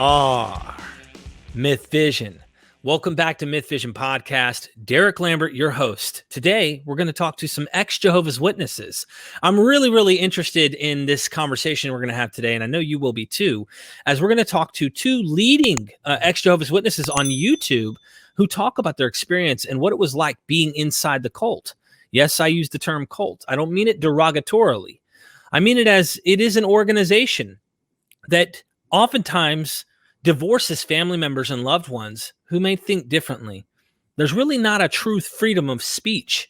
are Mythvision. Welcome back to Mythvision Podcast. Derek Lambert, your host. Today, we're going to talk to some ex Jehovah's Witnesses. I'm really interested in this conversation we're going to have today, and I know you will be too, as we're going to talk to two leading ex Jehovah's Witnesses on YouTube who talk about their experience and what it was like being inside the cult. Yes, I use the term cult. I don't mean it derogatorily. I mean it as it is an organization that oftentimes divorces family members and loved ones who may think differently. There's really not a true freedom of speech,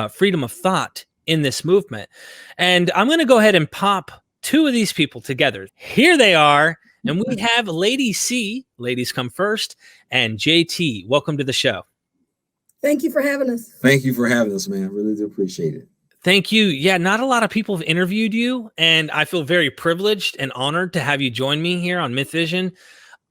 freedom of thought in this movement. And I'm going to go ahead and pop two of these people together. Here they are. And we have Lady Cee, ladies come first, and JT. Welcome to the show. Thank you for having us. Thank you for having us, man. I really do appreciate it. Thank you. Yeah, not a lot of people have interviewed you, and I feel very privileged and honored to have you join me here on Mythvision.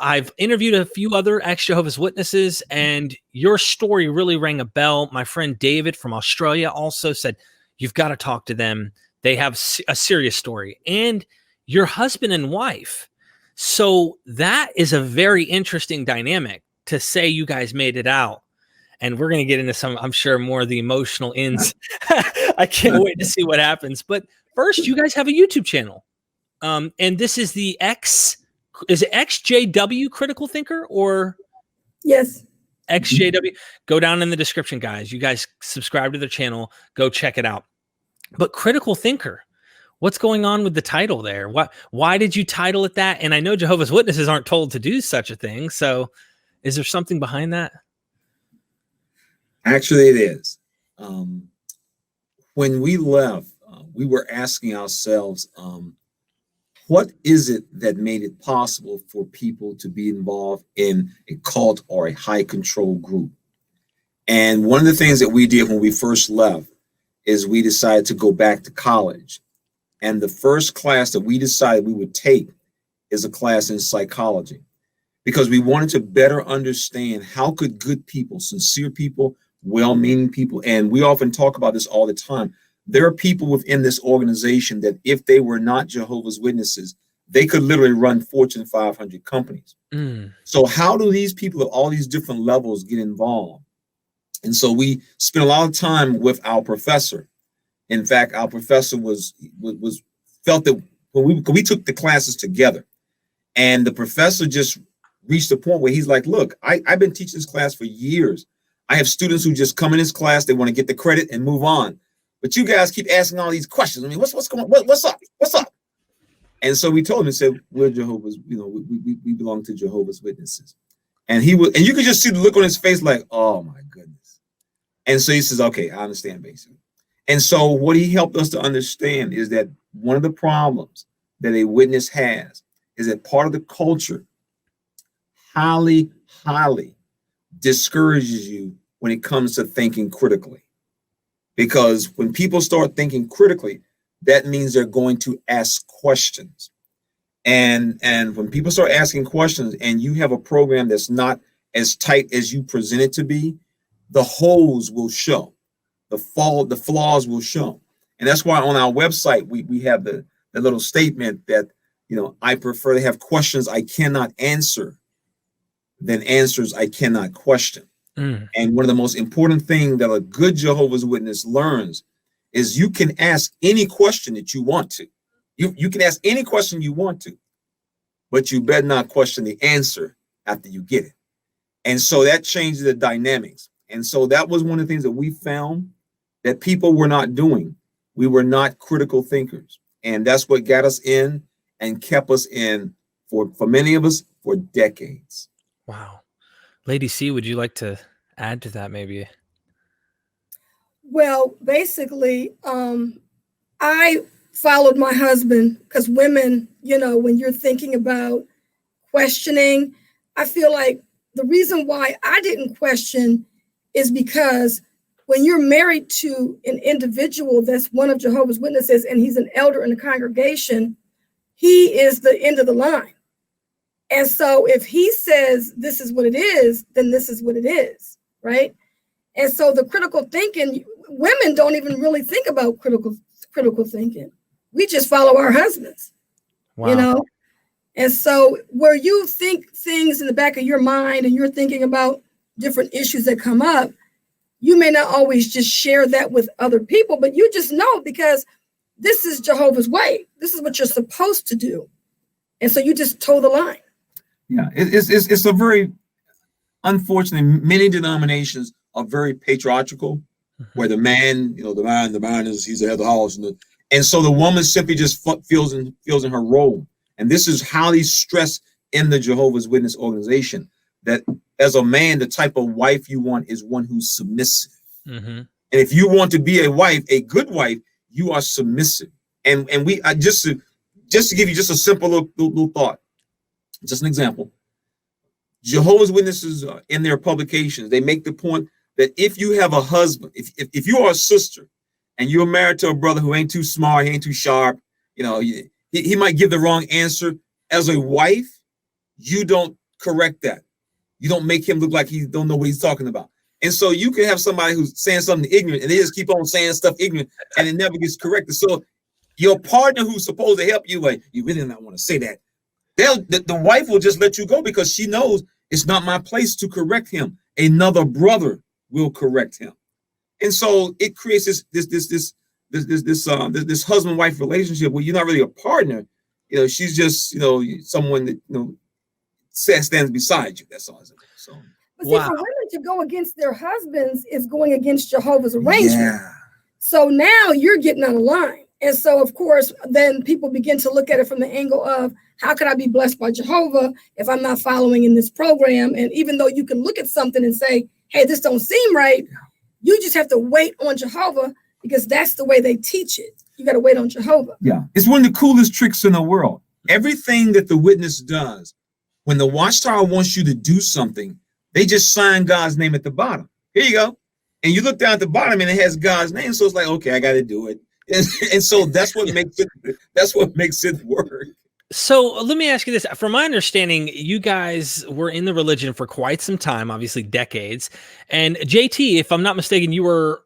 I've interviewed a few other ex-Jehovah's Witnesses, and your story really rang a bell. My friend David from Australia also said, you've got to talk to them. They have a serious story. And your husband and wife. So that is a very interesting dynamic to say you guys made it out. And we're going to get into some, I'm sure, more of the emotional ins. I can't wait to see what happens. But first, you guys have a YouTube channel. And this is the is it XJW Critical Thinker or? Yes. XJW. Go down in the description, guys. You guys subscribe to their channel. Go check it out. But Critical Thinker, what's going on with the title there? Why did you title it that? And I know Jehovah's Witnesses aren't told to do such a thing. So is there something behind that? Actually, it is. When we left, we were asking ourselves, what is it that made it possible for people to be involved in a cult or a high control group? And one of the things that we did when we first left is we decided to go back to college. And the first class that we decided we would take is a class in psychology, because we wanted to better understand how could good people, sincere people, well-meaning people, and we often talk about this all the time. There are people within this organization that if they were not Jehovah's Witnesses, they could literally run Fortune 500 companies. So how do these people at all these different levels get involved? And so we spent a lot of time with our professor. In fact, our professor felt that when we took the classes together, and the professor just reached a point where he's like, look, I've been teaching this class for years. I have students who just come in this class, they want to get the credit and move on. But you guys keep asking all these questions. I mean, what's going on? What's up? What's up? And so we told him and said, we're Jehovah's, we belong to Jehovah's Witnesses. And you could just see the look on his face like, oh my goodness. And so he says, okay, I understand basically. And so what he helped us to understand is that one of the problems that a witness has is that part of the culture highly discourages you when it comes to thinking critically. Because when people start thinking critically, that means they're going to ask questions. And when people start asking questions and you have a program that's not as tight as you present it to be, the holes will show, the flaws will show. And that's why on our website, we have the little statement that, I prefer to have questions I cannot answer than answers I cannot question. And one of the most important things that a good Jehovah's Witness learns is you can ask any question that you want to. You can ask any question you want to, but you better not question the answer after you get it. And so that changes the dynamics. And so that was one of the things that we found that people were not doing. We were not critical thinkers. And that's what got us in and kept us in for many of us for decades. Wow. Lady Cee, would you like to add to that maybe? Well, basically, I followed my husband because women, when you're thinking about questioning, I feel like the reason why I didn't question is because when you're married to an individual that's one of Jehovah's Witnesses and he's an elder in the congregation, he is the end of the line. And so if he says this is what it is, then this is what it is, right? And so the critical thinking, women don't even really think about critical thinking. We just follow our husbands, Wow. And so where you think things in the back of your mind and you're thinking about different issues that come up, you may not always just share that with other people, but you just know because this is Jehovah's way. This is what you're supposed to do. And so you just toe the line. Yeah, it's a very unfortunate. Many denominations are very patriarchal, where the man, the man is he's the head of the house, and so the woman simply just feels in her role. And this is highly stressed in the Jehovah's Witness organization, that as a man, the type of wife you want is one who's submissive. And if you want to be a wife, a good wife, you are submissive. And we just to give you just a simple little thought, just an example. Jehovah's Witnesses in their publications, they make the point that if you have a husband, if you are a sister and you're married to a brother who ain't too smart, he ain't too sharp, he might give the wrong answer. As a wife, you don't correct that. You don't make him look like he don't know what he's talking about. And so you can have somebody who's saying something ignorant and they just keep on saying stuff ignorant and it never gets corrected. So your partner who's supposed to help you, like, you really don't want to say that. The wife will just let you go because she knows it's not my place to correct him. Another brother will correct him. And so it creates this husband-wife relationship where you're not really a partner. She's just, someone that, stands beside you. That's all. So, but see, for women to go against their husbands is going against Jehovah's arrangement. Yeah. So now you're getting out of line. And so, of course, then people begin to look at it from the angle of, how could I be blessed by Jehovah if I'm not following in this program? And even though you can look at something and say, hey, this don't seem right, you just have to wait on Jehovah because that's the way they teach it. You got to wait on Jehovah. Yeah, it's one of the coolest tricks in the world. Everything that the witness does, when the Watchtower wants you to do something, they just sign God's name at the bottom. Here you go. And you look down at the bottom and it has God's name. So it's like, okay, I got to do it. And so that's what makes it work. So let me ask you this. From my understanding, you guys were in the religion for quite some time, obviously decades. And JT, if I'm not mistaken, you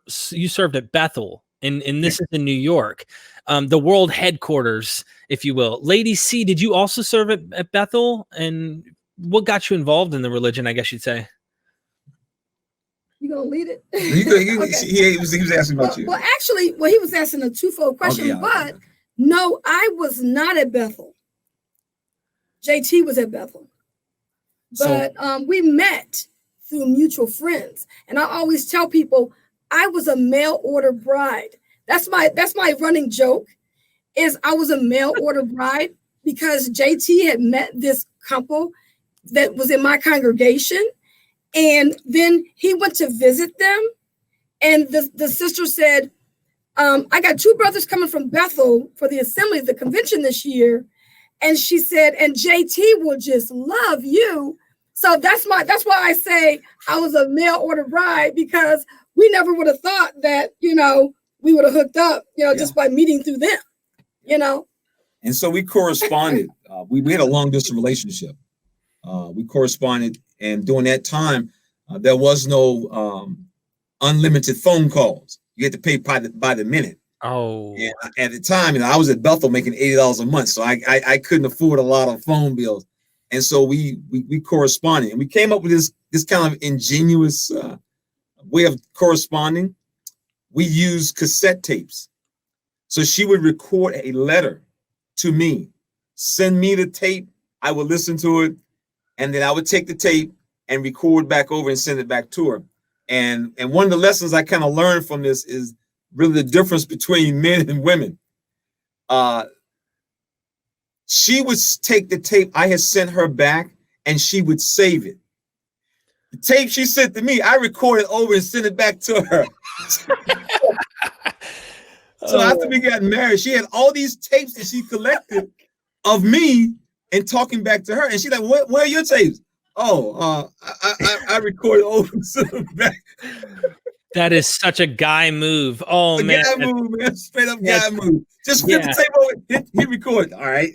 served at Bethel, and this is in New York, the world headquarters, if you will. Lady Cee, did you also serve at Bethel? And what got you involved in the religion, I guess you'd say? You gonna lead it? Okay. He was asking about you. Well, actually, he was asking a twofold question, okay, but no, I was not at Bethel. JT was at Bethel, but we met through mutual friends. And I always tell people I was a mail order bride. That's my running joke, is I was a mail order bride because JT had met this couple that was in my congregation. And then he went to visit them. And the sister said, I got two brothers coming from Bethel for the assembly, the convention this year. And she said, and JT will just love you. So that's why I say I was a mail order bride, because we never would have thought that, we would have hooked up, just by meeting through them, And so we corresponded. We had a long distance relationship. We corresponded. And during that time, there was no unlimited phone calls. You had to pay by the minute. Oh, yeah. At the time, I was at Bethel making $80 a month, so I couldn't afford a lot of phone bills, and so we corresponded, and we came up with this kind of ingenious way of corresponding. We used cassette tapes, so she would record a letter to me, send me the tape, I would listen to it, and then I would take the tape and record back over and send it back to her. And one of the lessons I kind of learned from this is really the difference between men and women. She would take the tape I had sent her back and she would save it. The tape she sent to me, I recorded over and sent it back to her. So after we got married, she had all these tapes that she collected of me and talking back to her. And she's like, where are your tapes? Oh, I recorded over and sent them back. That is such a guy move. Oh, man. Guy move, man. Straight up guy move. Just flip the tape over, hit record. All right.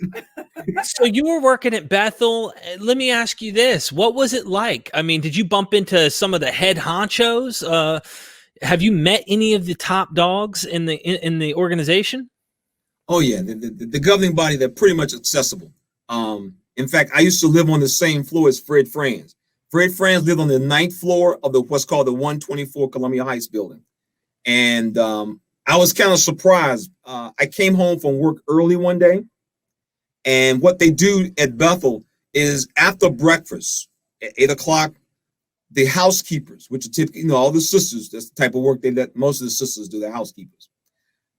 So you were working at Bethel. Let me ask you this. What was it like? I mean, did you bump into some of the head honchos? Have you met any of the top dogs in the organization? Oh, yeah. The governing body, they're pretty much accessible. And In fact, I used to live on the same floor as Fred Franz. Fred Franz lived on the 9th floor of what's called the 124 Columbia Heights building. And I was kind of surprised. I came home from work early one day, and what they do at Bethel is after breakfast at 8 o'clock, the housekeepers, which are typically, all the sisters, that's the type of work they let most of the sisters do, the housekeepers.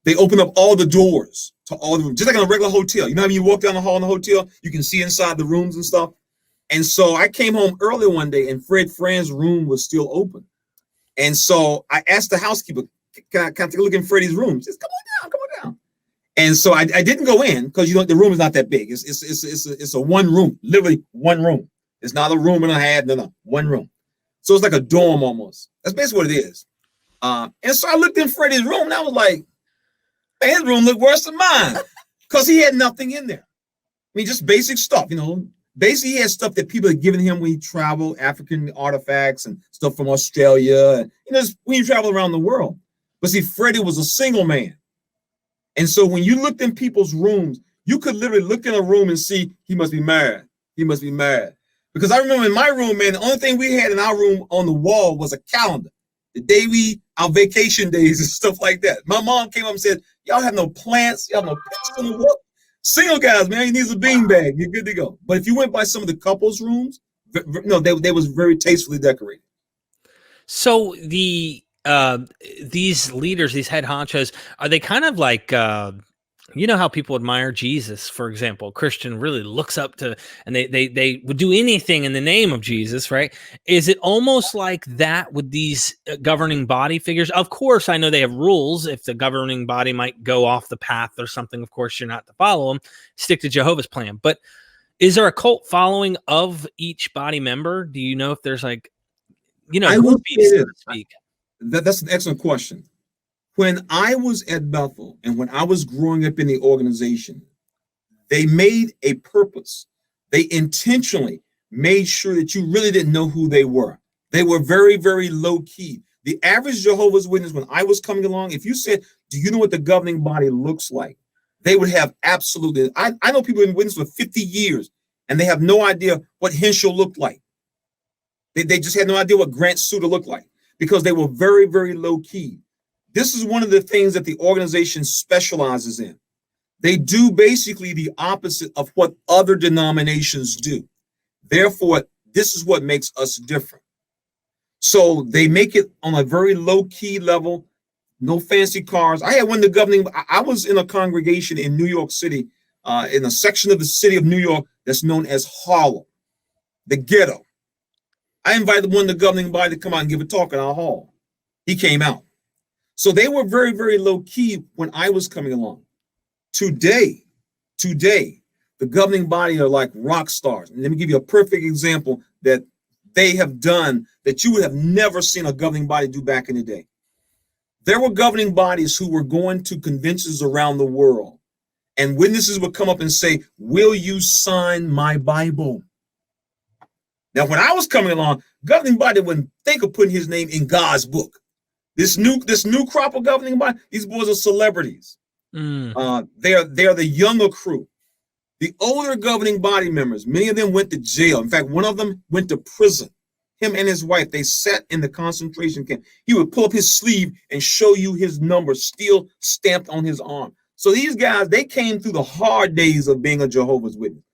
They open up all the doors to all the rooms, just like in a regular hotel. You know how you walk down the hall in the hotel, you can see inside the rooms and stuff. And so I came home early one day, and Fred Franz's room was still open. And so I asked the housekeeper, can I take a look in Freddie's room? She says, come on down. And so I didn't go in because the room is not that big. It's a one room, literally one room. It's not a room and a half, no, one room. So it's like a dorm almost. That's basically what it is. And so I looked in Freddie's room, and I was like, his room looked worse than mine because he had nothing in there. I mean, just basic stuff, Basically, he had stuff that people had given him when he traveled, African artifacts and stuff from Australia, and when you travel around the world. But see, Freddie was a single man. And so when you looked in people's rooms, you could literally look in a room and see he must be married. He must be married. Because I remember in my room, man, the only thing we had in our room on the wall was a calendar. The day our vacation days and stuff like that. My mom came up and said, y'all have no plants, y'all have no pictures on the wall. Single guys, man, he needs a beanbag. You're good to go. But if you went by some of the couples' rooms, they was very tastefully decorated. So these leaders, these head honchos, are they kind of like how people admire Jesus, for example? A Christian really looks up to, and they would do anything in the name of Jesus, right? Is it almost like that with these governing body figures? Of course, I know they have rules. If the governing body might go off the path or something, of course, you're not to follow them. Stick to Jehovah's plan. But is there a cult following of each body member? Do you know if there's I will say so to speak? That's an excellent question. When I was at Bethel and when I was growing up in the organization, they made a purpose. They intentionally made sure that you really didn't know who they were. They were very, very low key. The average Jehovah's Witness, when I was coming along, if you said, do you know what the governing body looks like? They would have absolutely. I know people in witness for 50 years, and they have no idea what Henschel looked like. They just had no idea what Grant Suter looked like because they were very, very low key. This is one of the things that the organization specializes in. They do basically the opposite of what other denominations do. Therefore, this is what makes us different. So they make it on a very low key level, no fancy cars. I had one of the governing, I was in a congregation in New York City, in a section of the city of New York that's known as Harlem, the ghetto. I invited one of the governing body to come out and give a talk in our hall. He came out. So they were very, very low key when I was coming along. Today, the governing body are like rock stars. And let me give you a perfect example that they have done that you would have never seen a governing body do back in the day. There were governing bodies who were going to conventions around the world, and witnesses would come up and say, will you sign my Bible? Now, when I was coming along, governing body wouldn't think of putting his name in God's book. This new crop of governing body, these boys are celebrities. They're the younger crew. The older governing body members, many of them went to jail. In fact, one of them went to prison. Him and his wife, they sat in the concentration camp. He would pull up his sleeve and show you his number still stamped on his arm. So these guys, they came through the hard days of being a Jehovah's Witness.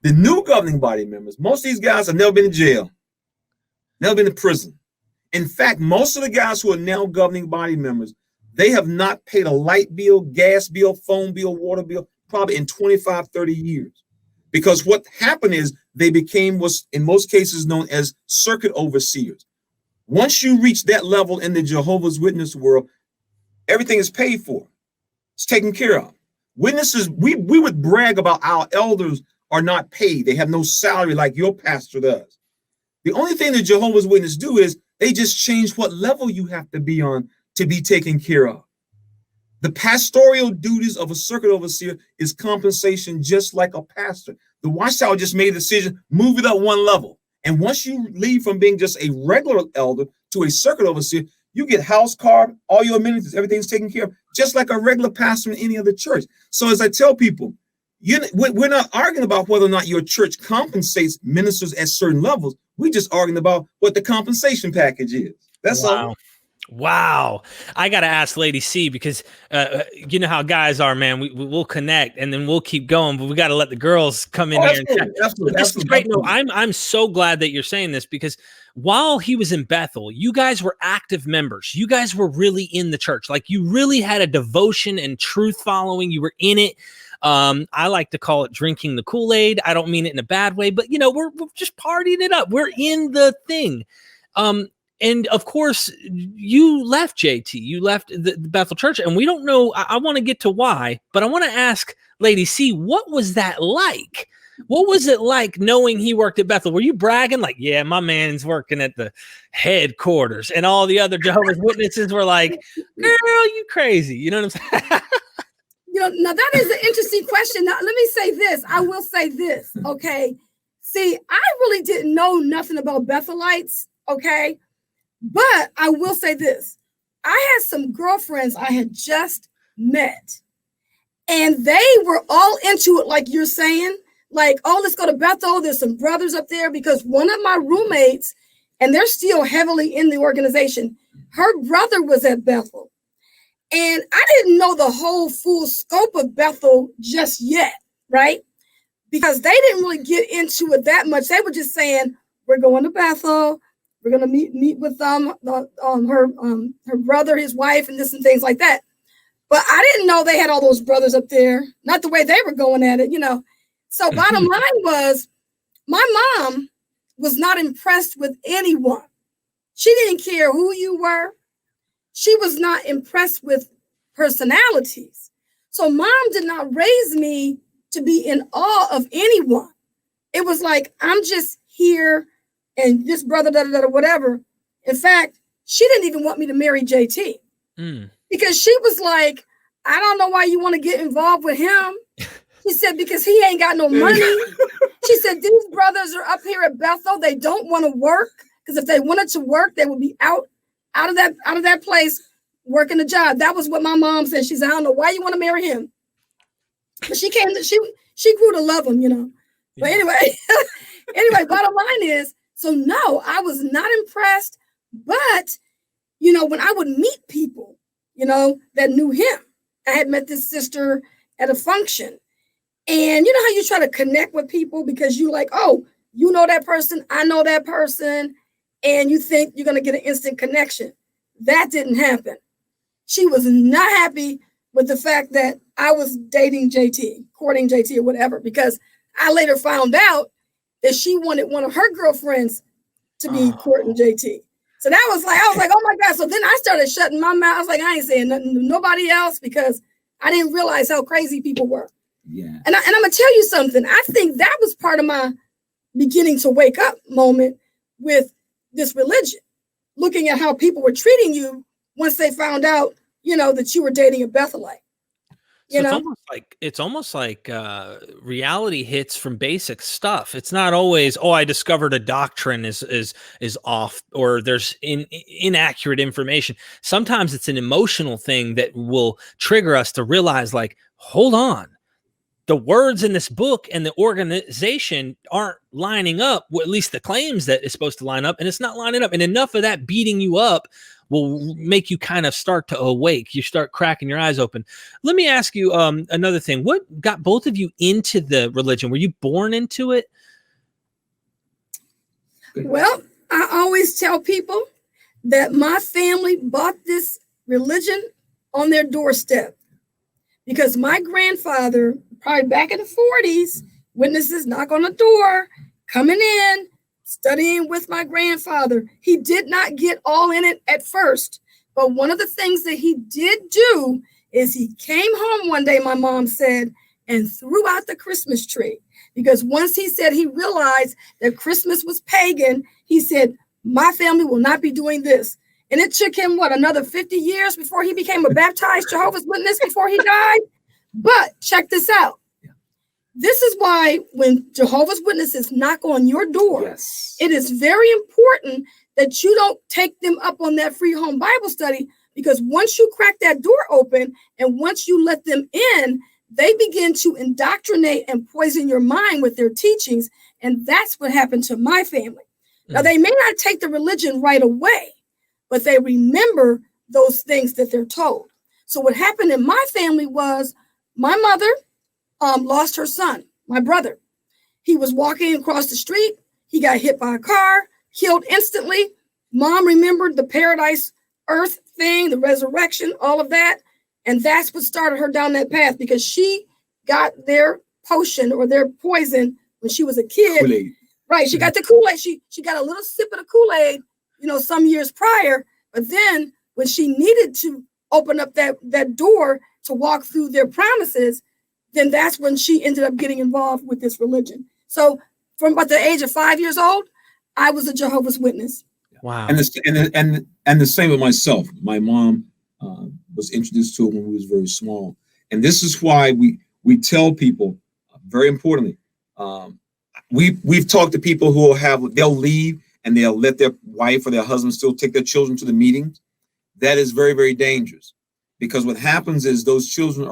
The new governing body members, most of these guys have never been in jail, never been to prison. In fact, most of the guys who are now governing body members, they have not paid a light bill, gas bill, phone bill, water bill, probably in 25, 30 years. Because what happened is they became what's in most cases known as circuit overseers. Once you reach that level in the Jehovah's Witness world, everything is paid for. It's taken care of. Witnesses, we would brag about our elders are not paid. They have no salary like your pastor does. The only thing the Jehovah's Witnesses do is they just change what level you have to be on to be taken care of. The pastoral duties of a circuit overseer is compensation just like a pastor. The Watchtower just made a decision, move it up one level. And once you leave from being just a regular elder to a circuit overseer, you get house card, all your amenities, everything's taken care of, just like a regular pastor in any other church. So as I tell people, We're not arguing about whether or not your church compensates ministers at certain levels. We're just arguing about what the compensation package is. That's all. Wow. I got to ask Lady Cee because you know how guys are, man. We'll connect and then we'll keep going, but we got to let the girls come in here. This is great. No, I'm so glad that you're saying this because while he was in Bethel, you guys were active members. You guys were really in the church. Like you really had a devotion and truth following. You were in it. I like to call it drinking the Kool-Aid. I don't mean it in a bad way, but we're just partying it up. We're in the thing. And of course, you left JT, you left the Bethel Church, and we don't know. I want to get to why, but I want to ask Lady Cee, what was that like? What was it like knowing he worked at Bethel? Were you bragging like, yeah, my man's working at the headquarters, and all the other Jehovah's Witnesses were like, girl, you crazy? You know what I'm saying? Now that is an interesting question. Now, let me say this. I will say this, okay? See, I really didn't know nothing about Bethelites, okay? But I will say this. I had some girlfriends I had just met, and they were all into it like you're saying. Like, oh, let's go to Bethel. There's some brothers up there because one of my roommates, and they're still heavily in the organization, her brother was at Bethel. And I didn't know the whole full scope of Bethel just yet, right? Because they didn't really get into it that much. They were just saying, we're going to Bethel. We're going to meet with her brother, his wife, and this and things like that. But I didn't know they had all those brothers up there. Not the way they were going at it, So bottom line was, my mom was not impressed with anyone. She didn't care who you were. She was not impressed with personalities. So mom did not raise me to be in awe of anyone. It was like, I'm just here and this brother, whatever. In fact, she didn't even want me to marry JT because she was like, I don't know why you want to get involved with him. She said, because he ain't got no money. She said, these brothers are up here at Bethel. They don't want to work because if they wanted to work, they would be out of that place working a job. That was what my mom said. She said, I don't know why you want to marry him. But she grew to love him, But anyway, bottom line is, so no, I was not impressed. But, when I would meet people, that knew him, I had met this sister at a function. And you know how you try to connect with people because you like, oh, you know that person, I know that person, and you think you're going to get an instant connection. That didn't happen. She was not happy with the fact that I was dating JT, courting JT or whatever, because I later found out that she wanted one of her girlfriends to be courting JT. So I was like, oh my God. So then I started shutting my mouth. I was like, I ain't saying nothing to nobody else because I didn't realize how crazy people were. Yeah. And I'm going to tell you something. I think that was part of my beginning to wake up moment with this religion, looking at how people were treating you once they found out, that you were dating a Bethelite. It's almost like reality hits from basic stuff. It's not always, I discovered a doctrine is off or there's inaccurate information. Sometimes it's an emotional thing that will trigger us to realize, like, hold on. The words in this book and the organization aren't lining up, well, at least the claims that it's supposed to line up, and it's not lining up. And enough of that beating you up will make you kind of start to awake. You start cracking your eyes open. Let me ask you another thing. What got both of you into the religion? Were you born into it? Well, I always tell people that my family bought this religion on their doorstep because my grandfather, probably back in the 40s, witnesses knock on the door, coming in, studying with my grandfather. He did not get all in it at first, but one of the things that he did do is he came home one day, my mom said, and threw out the Christmas tree. Because once he said he realized that Christmas was pagan, he said, my family will not be doing this. And it took him, another 50 years before he became a baptized Jehovah's Witness before he died. But check this out. This is why when Jehovah's Witnesses knock on your door, It is very important that you don't take them up on that free home Bible study, because once you crack that door open and once you let them in, they begin to indoctrinate and poison your mind with their teachings. And that's what happened to my family. Now, they may not take the religion right away, but they remember those things that they're told. So what happened in my family was my mother lost her son, my brother. He was walking across the street. He got hit by a car, killed instantly. Mom remembered the paradise earth thing, the resurrection, all of that. And that's what started her down that path, because she got their potion or their poison when she was a kid. Kool-Aid. Right. She got the Kool-Aid. She got a little sip of the Kool-Aid, some years prior. But then when she needed to open up that door to walk through their promises, then that's when she ended up getting involved with this religion. So from about the age of 5 years old, I was a Jehovah's Witness. Wow. And the same with myself. My mom was introduced to it when we was very small. And this is why we tell people, very importantly, we've talked to people who they'll leave and they'll let their wife or their husband still take their children to the meetings. That is very, very dangerous, because what happens is those children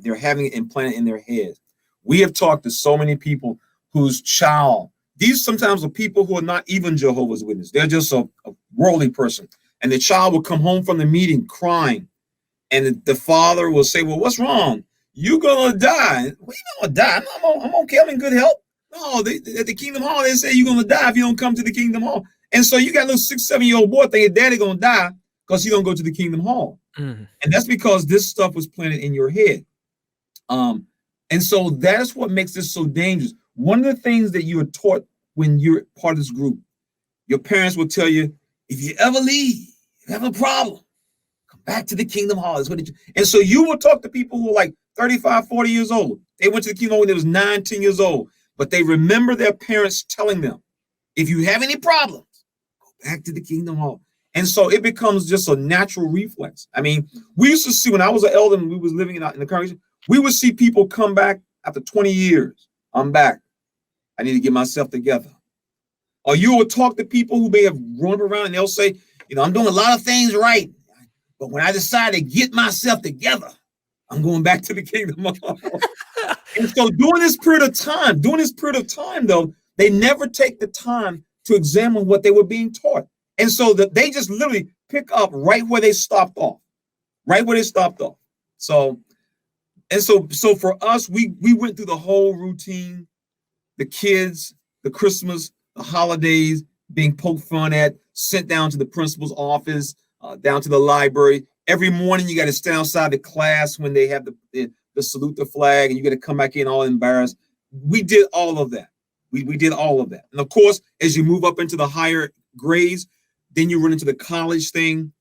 they're having it implanted in their heads. We have talked to so many people whose child, these sometimes are people who are not even Jehovah's Witness. They're just a worldly person. And the child will come home from the meeting crying. And the father will say, well, what's wrong? You're going to die. Well, you're going to die. I'm okay. I'm in good health. No, at the Kingdom Hall, they say you're going to die if you don't come to the Kingdom Hall. And so you got a little 6-7-year-old boy thinking daddy going to die because he don't go to the Kingdom Hall. And that's because this stuff was planted in your head. And so that's what makes this so dangerous. One of the things that you are taught when you're part of this group, your parents will tell you, if you ever leave, you have a problem, come back to the Kingdom Hall. And so you will talk to people who are like 35, 40 years old. They went to the Kingdom Hall when they was 9, 10 years old, but they remember their parents telling them, if you have any problems, go back to the Kingdom Hall. And so it becomes just a natural reflex. I mean, we used to see, when I was an elder and we was living in the congregation, we would see people come back after 20 years. I'm back. I need to get myself together. Or you will talk to people who may have grown up around and they'll say, I'm doing a lot of things right, but when I decide to get myself together, I'm going back to the Kingdom. And so during this period of time, though, they never take the time to examine what they were being taught. And so that they just literally pick up right where they stopped off. So for us, we went through the whole routine, the kids, the Christmas, the holidays, being poked fun at, sent down to the principal's office, down to the library. Every morning you got to stand outside the class when they have the salute the flag, and you got to come back in all embarrassed. We did all of that. We did all of that. And of course, as you move up into the higher grades, then you run into the college thing.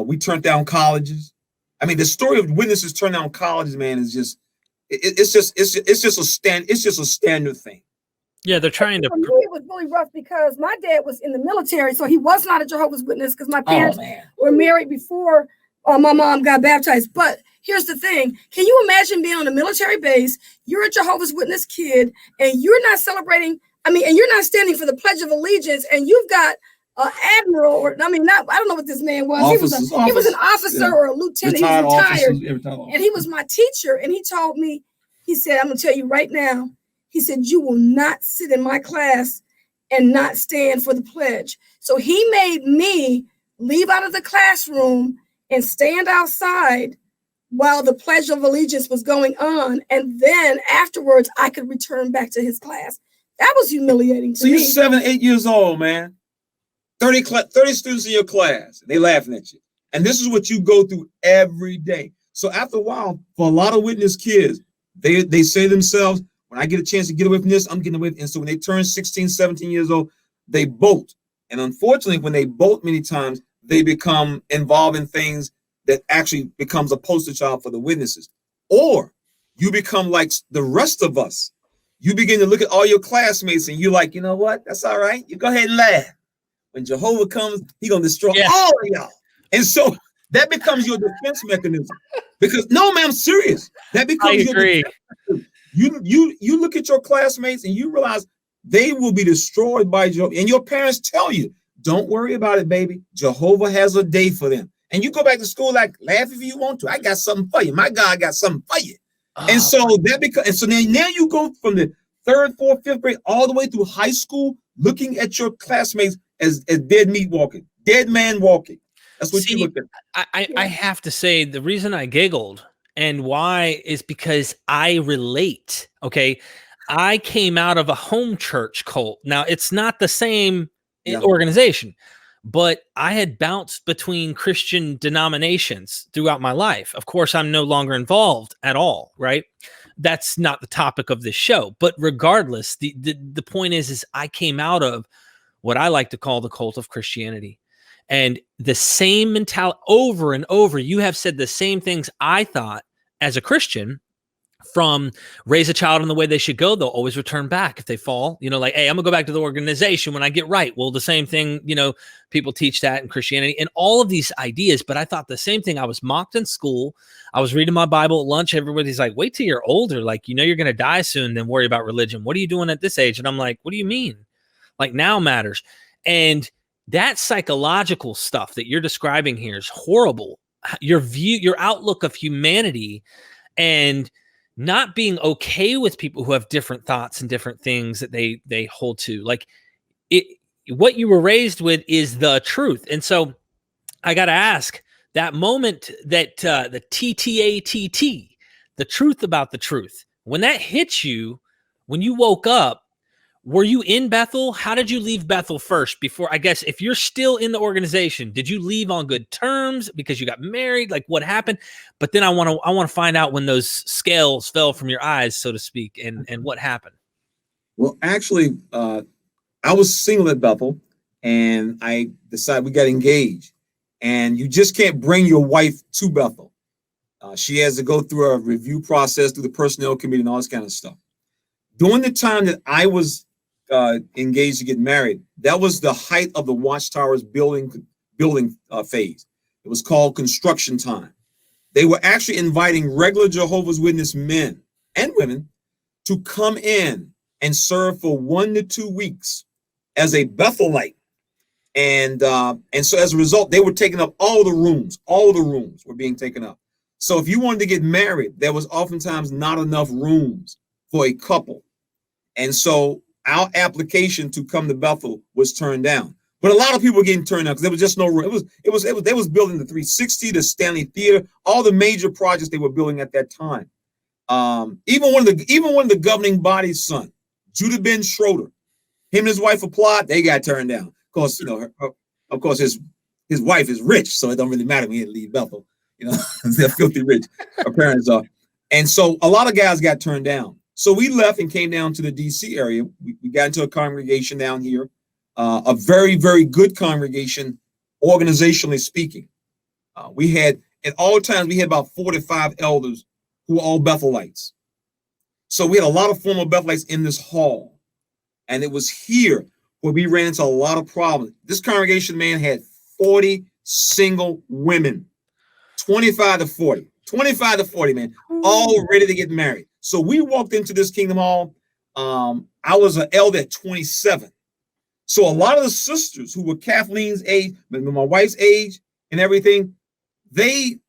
We turned down colleges. I mean, the story of witnesses turn down colleges, man, is just it's just a standard thing. Yeah, they're trying to. For me, it was really rough because my dad was in the military, so he was not a Jehovah's Witness because my parents were married before my mom got baptized. But here's the thing: can you imagine being on a military base? You're a Jehovah's Witness kid, and you're not celebrating. And you're not standing for the Pledge of Allegiance, and you've got admiral, I don't know what this man was. He was an officer or a lieutenant. He was retired. And he was my teacher. And he told me, he said, I'm going to tell you right now. He said, you will not sit in my class and not stand for the pledge. So he made me leave out of the classroom and stand outside while the Pledge of Allegiance was going on. And then afterwards, I could return back to his class. That was humiliating to me. So you're 7, 8 years old, man. 30 students in your class, they laughing at you. And this is what you go through every day. So after a while, for a lot of witness kids, they say to themselves, when I get a chance to get away from this, I'm getting away. And so when they turn 16, 17 years old, they bolt. And unfortunately, when they bolt many times, they become involved in things that actually becomes a poster child for the witnesses. Or you become like the rest of us. You begin to look at all your classmates and you're like, you know what? That's all right. You go ahead and laugh. When Jehovah comes, he's going to destroy all of y'all. And so that becomes your defense mechanism. Because, no, man, I'm serious. That becomes your defense mechanism. You look at your classmates and you realize they will be destroyed by Jehovah. And your parents tell you, don't worry about it, baby. Jehovah has a day for them. And you go back to school like, laugh if you want to. I got something for you. My God got something for you. And so now you go from the third, fourth, fifth grade all the way through high school, looking at your classmates as dead meat walking, dead man walking. That's what you looked at. I have to say the reason I giggled and why is because I relate. Okay. I came out of a home church cult. Now it's not the same organization, but I had bounced between Christian denominations throughout my life. Of course, I'm no longer involved at all, right? That's not the topic of this show. But regardless, the point is I came out of what I like to call the cult of Christianity. And the same mentality over and over, you have said the same things I thought as a Christian, from raise a child in the way they should go. They'll always return back if they fall, like, hey, I'm gonna go back to the organization when I get right. Well, the same thing, people teach that in Christianity and all of these ideas. But I thought the same thing. I was mocked in school. I was reading my Bible at lunch. Everybody's like, wait till you're older. Like, you're going to die soon. Then worry about religion. What are you doing at this age? And I'm like, what do you mean? Like, now matters. And that psychological stuff that you're describing here is horrible. Your view, your outlook of humanity, and not being okay with people who have different thoughts and different things that they hold to. Like, what you were raised with is the truth. And so I got to ask, that moment that the TTATT, the truth about the truth, when that hit you, when you woke up, were you in Bethel? How did you leave Bethel first? Before, I guess, if you're still in the organization, did you leave on good terms because you got married? Like, what happened? But then I want to find out when those scales fell from your eyes, so to speak, and what happened. Well, actually, I was single at Bethel, and I decided we got engaged. And you just can't bring your wife to Bethel. She has to go through a review process, through the personnel committee, and all this kind of stuff. During the time that I was engaged to get married, that was the height of the Watchtower's building phase. It was called construction time. They were actually inviting regular Jehovah's Witness men and women to come in and serve for 1 to 2 weeks as a Bethelite. And so as a result, they were taking up all the rooms were being taken up. So if you wanted to get married, there was oftentimes not enough rooms for a couple. And so our application to come to Bethel was turned down. But a lot of people were getting turned down because there was just no room. They was building the 360, the Stanley Theater, all the major projects they were building at that time. Even one of the governing body's son, Judah Ben Schroeder, him and his wife applied, they got turned down. Of course, his wife is rich, so it don't really matter when he had to leave Bethel. They're filthy rich. Her parents are. And so a lot of guys got turned down. So we left and came down to the DC area. We got into a congregation down here, a very, very good congregation, organizationally speaking. We had, at all times, we had about 45 elders who were all Bethelites. So we had a lot of former Bethelites in this hall. And it was here where we ran into a lot of problems. This congregation, man, had 40 single women, 25 to 40, man, all ready to get married. So we walked into this Kingdom Hall. I was an elder at 27. So a lot of the sisters who were Kathleen's age, my wife's age and everything, they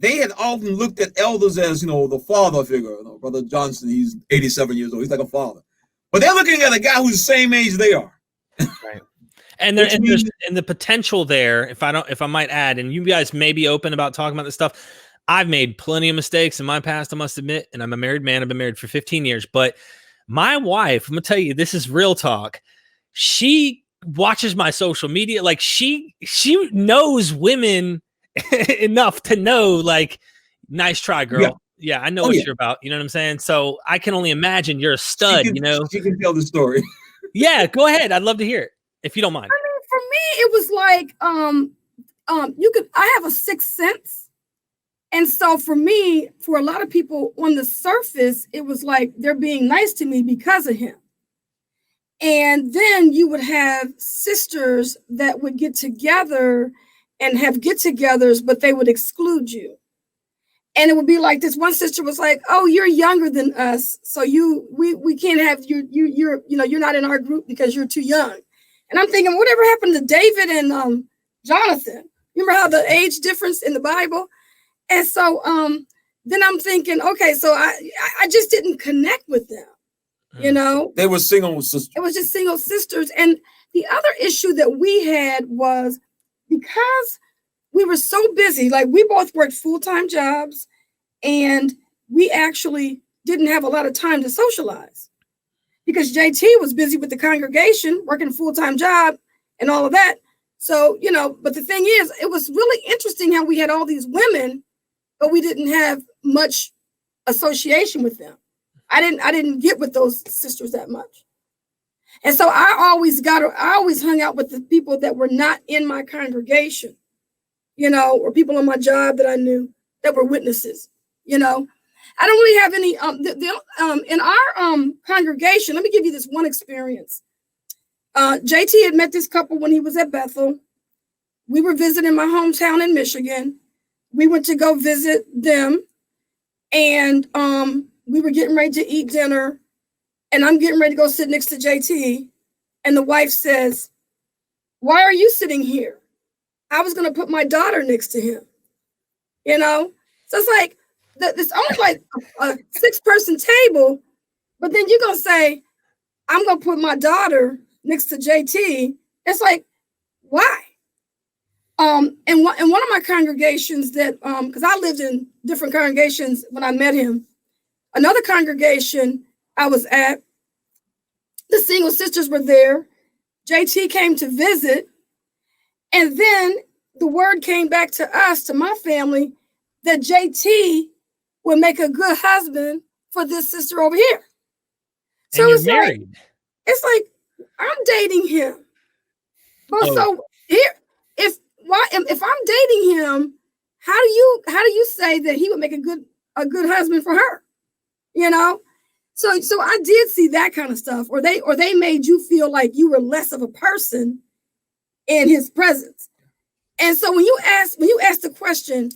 had often looked at elders as, the father figure. Brother Johnson, he's 87 years old. He's like a father. But they're looking at a guy who's the same age they are. Right. And there's the potential there, if I might add, and you guys may be open about talking about this stuff. I've made plenty of mistakes in my past, I must admit, and I'm a married man. I've been married for 15 years, but my wife, I'm gonna tell you, this is real talk. She watches my social media. Like she knows women enough to know, like, nice try, girl. Yeah, I know what you're about. You know what I'm saying? So I can only imagine you're a stud, She can tell the story. Yeah, go ahead. I'd love to hear it, if you don't mind. I mean, for me, it was like, I have a sixth sense. And so for me, for a lot of people on the surface, it was like they're being nice to me because of him. And then you would have sisters that would get together and have get-togethers, but they would exclude you. And it would be like this one sister was like, "Oh, you're younger than us, so we can't have you. You're not in our group because you're too young." And I'm thinking, whatever happened to David and Jonathan? Remember how the age difference in the Bible? And so then I'm thinking, okay, so I just didn't connect with them. You know, they were single sisters. It was just single sisters. And the other issue that we had was because we were so busy, like we both worked full-time jobs, and we actually didn't have a lot of time to socialize because JT was busy with the congregation, working a full-time job and all of that. So, you know, but the thing is, it was really interesting how we had all these women, but we didn't have much association with them. I didn't get with those sisters that much. And so I always hung out with the people that were not in my congregation, you know, or people on my job that I knew that were witnesses, you know. I don't really have any, in our congregation, let me give you this one experience. JT had met this couple when he was at Bethel. We were visiting my hometown in Michigan. We went to go visit them, and we were getting ready to eat dinner, and I'm getting ready to go sit next to JT, and the wife says, "Why are you sitting here?" I was going to put my daughter next to him, you know? So it's like, it's only like a 6-person table, but then you're going to say, I'm going to put my daughter next to JT. It's like, why? In one of my congregations that, because I lived in different congregations when I met him, another congregation I was at, the single sisters were there. JT came to visit. And then the word came back to us, to my family, that JT would make a good husband for this sister over here. So it's married. It's like I'm dating him. But so here, if I'm dating him, how do you say that he would make a good husband for her? You know? So I did see that kind of stuff, or they made you feel like you were less of a person in his presence. And so when you ask the question,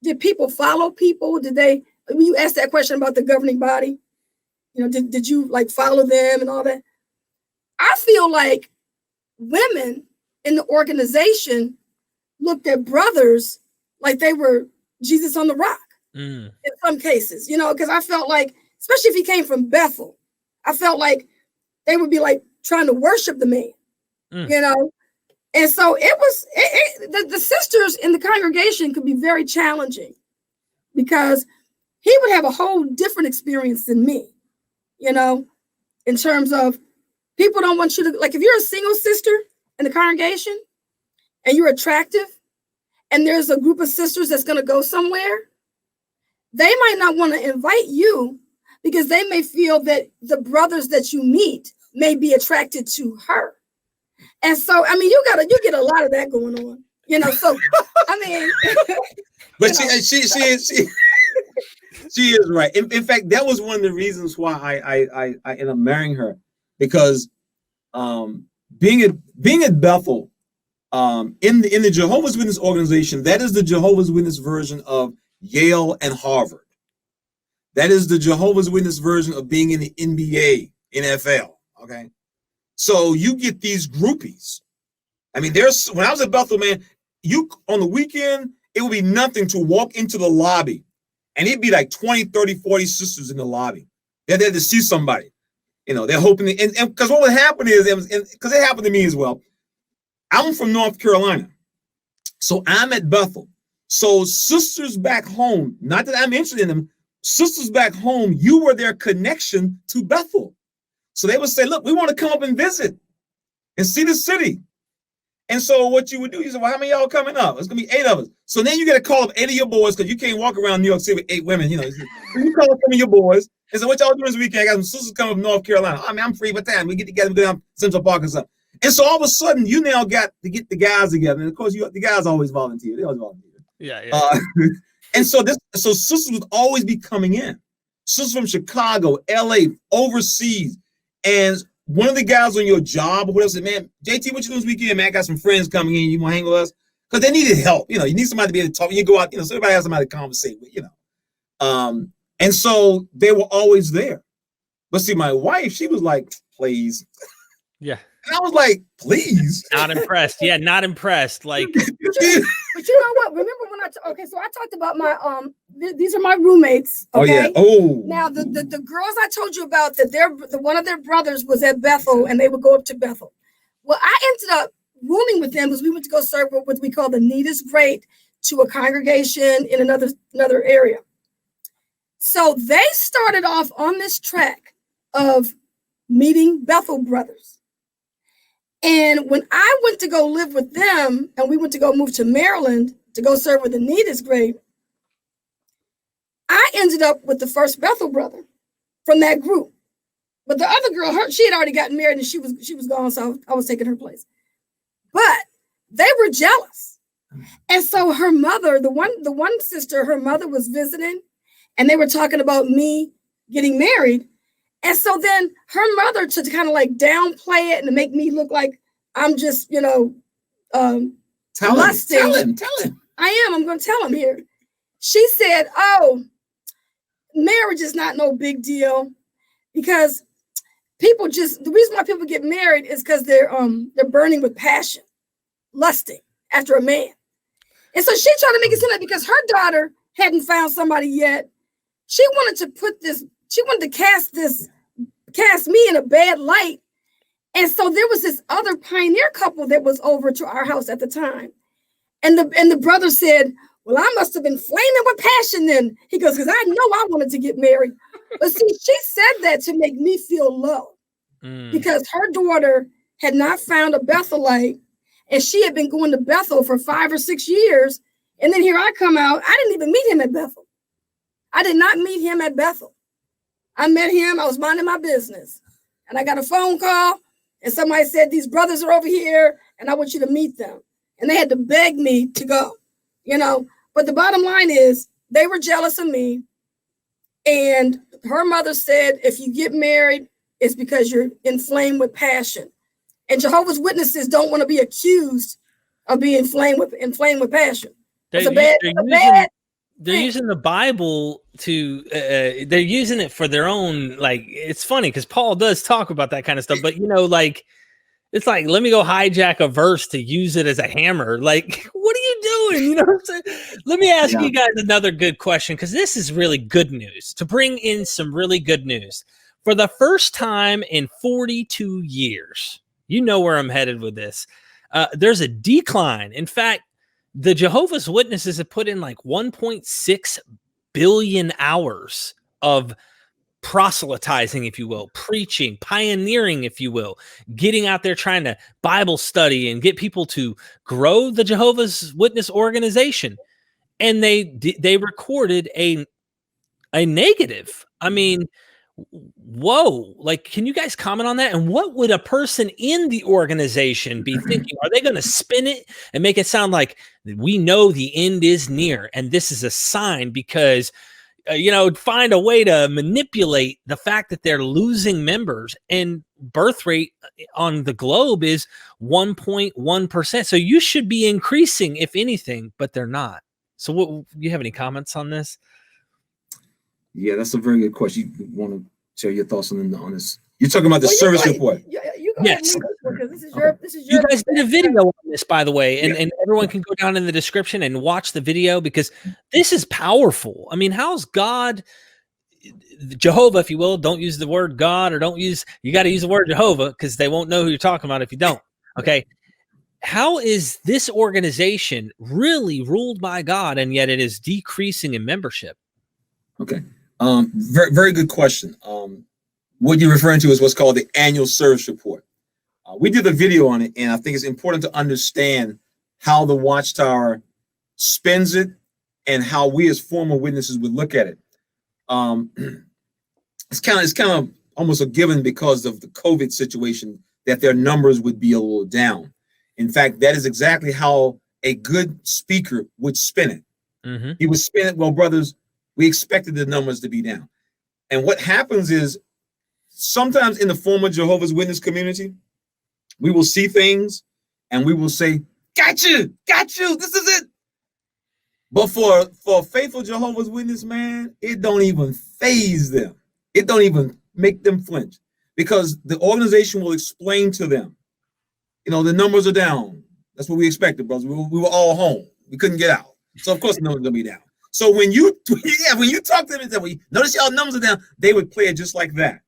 did people follow people? When you ask that question about the governing body, you know, did you like follow them and all that? I feel like women in the organization looked at brothers like they were Jesus on the rock in some cases, you know, because I felt like, especially if he came from Bethel, I felt like they would be like trying to worship the man, you know? And so the sisters in the congregation could be very challenging because he would have a whole different experience than me, you know, in terms of people don't want you to, like, if you're a single sister in the congregation and you're attractive and there's a group of sisters that's going to go somewhere, they might not want to invite you because they may feel that the brothers that you meet may be attracted to her. And so, I mean, you get a lot of that going on, you know. So, I mean, but she is right. In fact, that was one of the reasons why I ended up marrying her, because being at Bethel, in the Jehovah's Witness organization, that is the Jehovah's Witness version of Yale and Harvard. That is the Jehovah's Witness version of being in the NBA, NFL. Okay. So you get these groupies. I mean, when I was at Bethel, man, on the weekend, it would be nothing to walk into the lobby and it'd be like 20, 30, 40 sisters in the lobby. They're there to see somebody. You know, they're hoping and because what would happen is, because it happened to me as well. I'm from North Carolina. So I'm at Bethel. So sisters back home, not that I'm interested in them, sisters back home, you were their connection to Bethel. So they would say, look, we want to come up and visit and see the city. And so what you would do, you say, well, how many of y'all coming up? It's going to be 8 of us. So then you got to call up 8 of your boys because you can't walk around New York City with 8 women. You know, you call up some of your boys and say, what y'all doing this weekend? I got some sisters coming from North Carolina. I mean, I'm free with time. We get together, we go down Central Park or something. And so all of a sudden, you now got to get the guys together. And of course, the guys always volunteer. They always volunteer. Yeah. And so sisters would always be coming in. Sisters from Chicago, LA, overseas. And one of the guys on your job or whatever said, man, JT, what you doing this weekend, man? I got some friends coming in. You want to hang with us? Because they needed help. You know, you need somebody to be able to talk. You go out, you know, so everybody has somebody to conversate with, you know. And so they were always there. But see, my wife, she was like, please. Yeah. And I was like, please. Not impressed. Yeah, not impressed. Like, but you know what? Remember when so I talked about my these are my roommates. Okay? Oh yeah. Oh. Now the girls I told you about that one of their brothers was at Bethel and they would go up to Bethel. Well, I ended up rooming with them because we went to go serve what we call the Need is Great to a congregation in another area. So they started off on this track of meeting Bethel brothers. And when I went to go live with them and we went to go move to Maryland to go serve with the Need is Great, I ended up with the first Bethel brother from that group. But the other girl, she had already gotten married and she was gone, so I was taking her place. But they were jealous. And so her mother, the one sister, her mother was visiting and they were talking about me getting married. And so then her mother, to kind of like downplay it and to make me look like I'm just, lusting. Tell him. I'm going to tell him here. She said, oh, marriage is not no big deal because the reason why people get married is because they're burning with passion, lusting after a man. And so she tried to make it seem like because her daughter hadn't found somebody yet, she wanted to cast me in a bad light. And so there was this other pioneer couple that was over to our house at the time. And the brother said, well, I must have been flaming with passion then. He goes, because I know I wanted to get married. But see, she said that to make me feel low because her daughter had not found a Bethelite and she had been going to Bethel for 5 or 6 years. And then here I come out. I didn't even meet him at Bethel. I did not meet him at Bethel. I met him. I was minding my business. And I got a phone call and somebody said, these brothers are over here and I want you to meet them. And they had to beg me to go, But the bottom line is they were jealous of me. And her mother said, if you get married, it's because you're inflamed with passion. And Jehovah's Witnesses don't want to be accused of being inflamed with passion. They're using the Bible they're using it for their own, like, it's funny because Paul does talk about that kind of stuff, but it's like, let me go hijack a verse to use it as a hammer. Like, what are you doing? You know what I'm saying? Let me ask you guys another good question, because this is really good news, to bring in some really good news. For the first time in 42 years, you know where I'm headed with this. There's a decline. In fact, the Jehovah's Witnesses have put in like 1.6 billion hours of proselytizing, if you will, preaching, pioneering, if you will, getting out there trying to Bible study and get people to grow the Jehovah's Witness organization. And they recorded a negative. I mean, whoa, like, can you guys comment on that? And what would a person in the organization be thinking? Are they going to spin it and make it sound like we know the end is near and this is a sign because find a way to manipulate the fact that they're losing members, and birth rate on the globe is 1.1%. So you should be increasing, if anything, but they're not. So what, you have any comments on this? Yeah, that's a very good question. You want to share your thoughts on this? You're talking about the service report. Yes. This is your. You guys did a video on this, by the way, and everyone can go down in the description and watch the video because this is powerful. I mean, how's God, Jehovah, if you will, don't use the word God, or you got to use the word Jehovah because they won't know who you're talking about if you don't. Okay. How is this organization really ruled by God and yet it is decreasing in membership? Okay. Very, very good question. What you're referring to is what's called the annual service report. We did a video on it, and I think it's important to understand how the Watchtower spends it and how we as former witnesses would look at it. It's kind of almost a given because of the COVID situation that their numbers would be a little down. In fact, that is exactly how a good speaker would spin it. Mm-hmm. He would spin it, well, brothers, we expected the numbers to be down. And what happens is sometimes in the former Jehovah's Witness community, we will see things and we will say, got you, this is it. But for a faithful Jehovah's Witness, man, it don't even faze them. It don't even make them flinch because the organization will explain to them, the numbers are down. That's what we expected, brothers. We were all home. We couldn't get out. So of course the numbers are gonna be down. So when you talk to them and say, notice y'all numbers are down, they would play it just like that.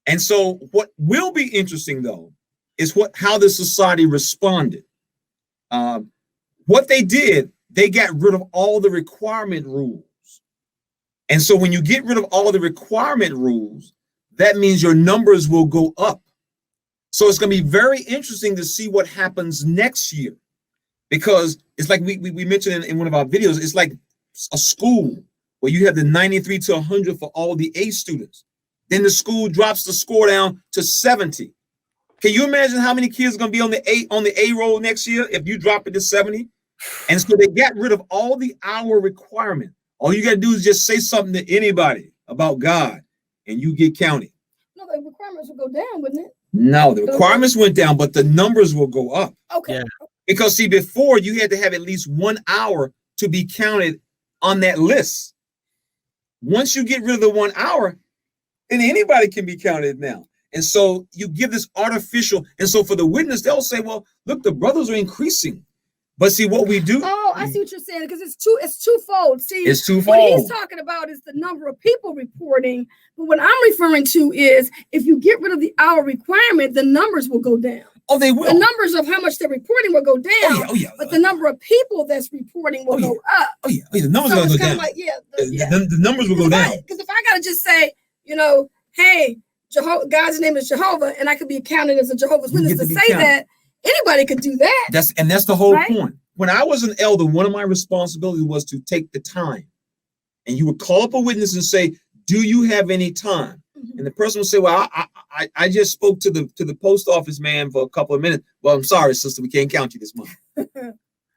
And so what will be interesting though is how the society responded. What they did, they got rid of all the requirement rules. And so when you get rid of all the requirement rules, that means your numbers will go up. So it's going to be very interesting to see what happens next year, because it's like we mentioned in one of our videos, it's like a school where you have the 93 to 100 for all the A students. Then the school drops the score down to 70. Can you imagine how many kids are going to be on the A roll next year if you drop it to 70? And so they got rid of all the hour requirement. All you got to do is just say something to anybody about God and you get counted. No, the requirements will go down, wouldn't it? No, the requirements went down, but the numbers will go up. Okay. Yeah. Because see, before you had to have at least 1 hour to be counted on that list. Once you get rid of the 1 hour, then anybody can be counted now. And so you give this artificial, and so for the witness, they'll say, well, look, the brothers are increasing. But see what we do. Oh, I see what you're saying, because it's twofold. See, it's twofold. What he's talking about is the number of people reporting. But what I'm referring to is if you get rid of the hour requirement, the numbers will go down. Oh, they will. The numbers of how much they're reporting will go down. Oh, yeah. But the number of people that's reporting will go up. Oh, yeah. The numbers will go down. Like, the numbers will go down. Because if I got to just say, hey, God's name is Jehovah, and I could be counted as a Jehovah's Witness to say that, anybody could do that. That's the whole point. When I was an elder, one of my responsibilities was to take the time, and you would call up a witness and say, do you have any time? Mm-hmm. And the person would say, well, I just spoke to the post office man for a couple of minutes. Well, I'm sorry, sister, we can't count you this month.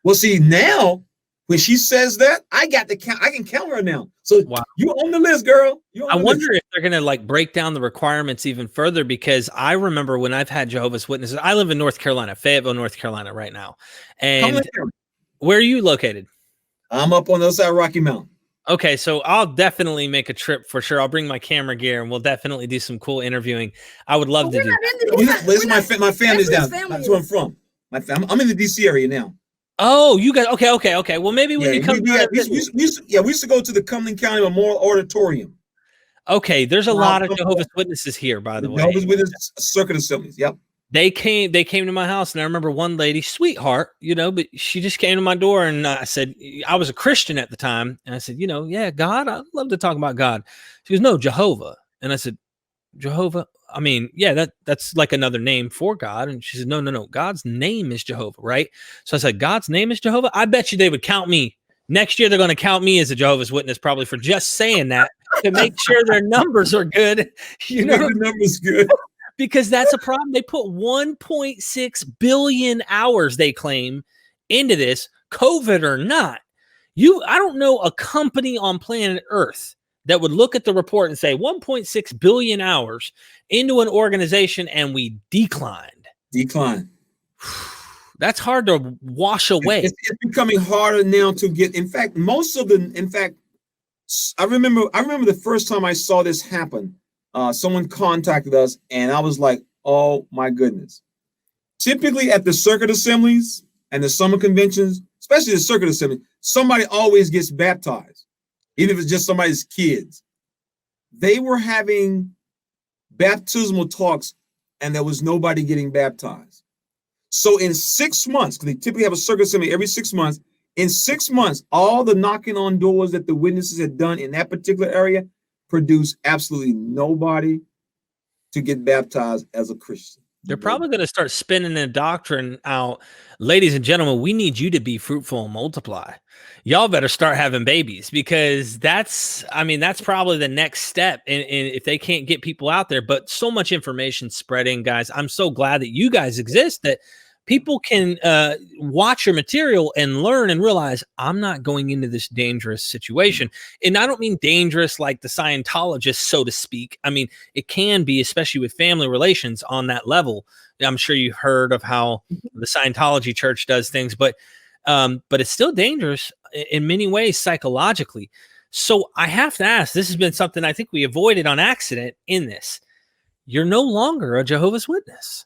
Well, see, now when she says that, I can count her now. So wow. You're on the list, girl. I wonder if they're going to break down the requirements even further, because I remember when I've had Jehovah's Witnesses, I live in North Carolina, Fayetteville, North Carolina right now. And where are you located? I'm up on the other side of Rocky Mountain. Okay, so I'll definitely make a trip for sure. I'll bring my camera gear and we'll definitely do some cool interviewing. I would love to do that. My family's down. That's where I'm from. I'm in the DC area now. Oh, you guys. Okay. Well, maybe when you come. We used to go to the Cumberland County Memorial Auditorium. Okay, there's a lot of Jehovah's Witnesses here, by the way. Jehovah's Witness circuit assemblies. Yep. They came to my house, and I remember one lady, sweetheart, but she just came to my door, and I said, I was a Christian at the time, and I said, yeah, God, I'd love to talk about God. She goes, no, Jehovah, and I said, Jehovah. I mean, yeah, that's like another name for God. And she said, no, God's name is Jehovah, right? So I said, God's name is Jehovah? I bet you they would count me. Next year, they're going to count me as a Jehovah's Witness, probably for just saying that, to make sure their numbers are good. The numbers good. Because that's a problem. They put 1.6 billion hours, they claim, into this, COVID or not. I don't know a company on planet Earth that would look at the report and say 1.6 billion hours into an organization, and we declined. That's hard to wash away. It's becoming harder now to get. In fact, I remember the first time I saw this happen. Someone contacted us, and I was like, oh my goodness. Typically at the circuit assemblies and the summer conventions, especially the circuit assembly, somebody always gets baptized, even if it's just somebody's kids. They were having baptismal talks, and there was nobody getting baptized. So in 6 months, because they typically have a circuit assembly every 6 months, in 6 months, all the knocking on doors that the witnesses had done in that particular area produced absolutely nobody to get baptized as a Christian. They're probably going to start spinning a doctrine out. Ladies and gentlemen, we need you to be fruitful and multiply. Y'all better start having babies, because that's probably the next step. And if they can't get people out there, but so much information spreading, guys, I'm so glad that you guys exist, that people can watch your material and learn and realize I'm not going into this dangerous situation. And I don't mean dangerous like the Scientologists, so to speak. I mean, it can be, especially with family relations on that level. I'm sure you've heard of how the Scientology church does things, but it's still dangerous in many ways psychologically. So I have to ask, this has been something I think we avoided on accident in this. You're no longer a Jehovah's Witness.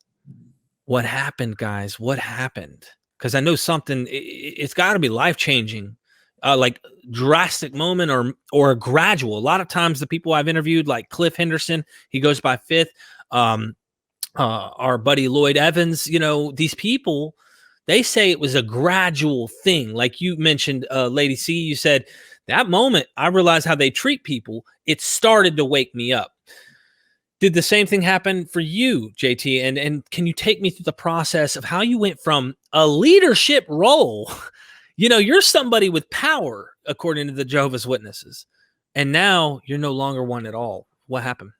What happened, guys? What happened? Because I know something, it's got to be life-changing like drastic moment or a gradual. A lot of times the people I've interviewed, like Cliff Henderson, he goes by Fifth. Our buddy Lloyd Evans, these people, they say it was a gradual thing. Like you mentioned, Lady Cee, you said that moment I realized how they treat people. It started to wake me up. Did the same thing happen for you, JT? And can you take me through the process of how you went from a leadership role? You're somebody with power, according to the Jehovah's Witnesses, and now you're no longer one at all. What happened?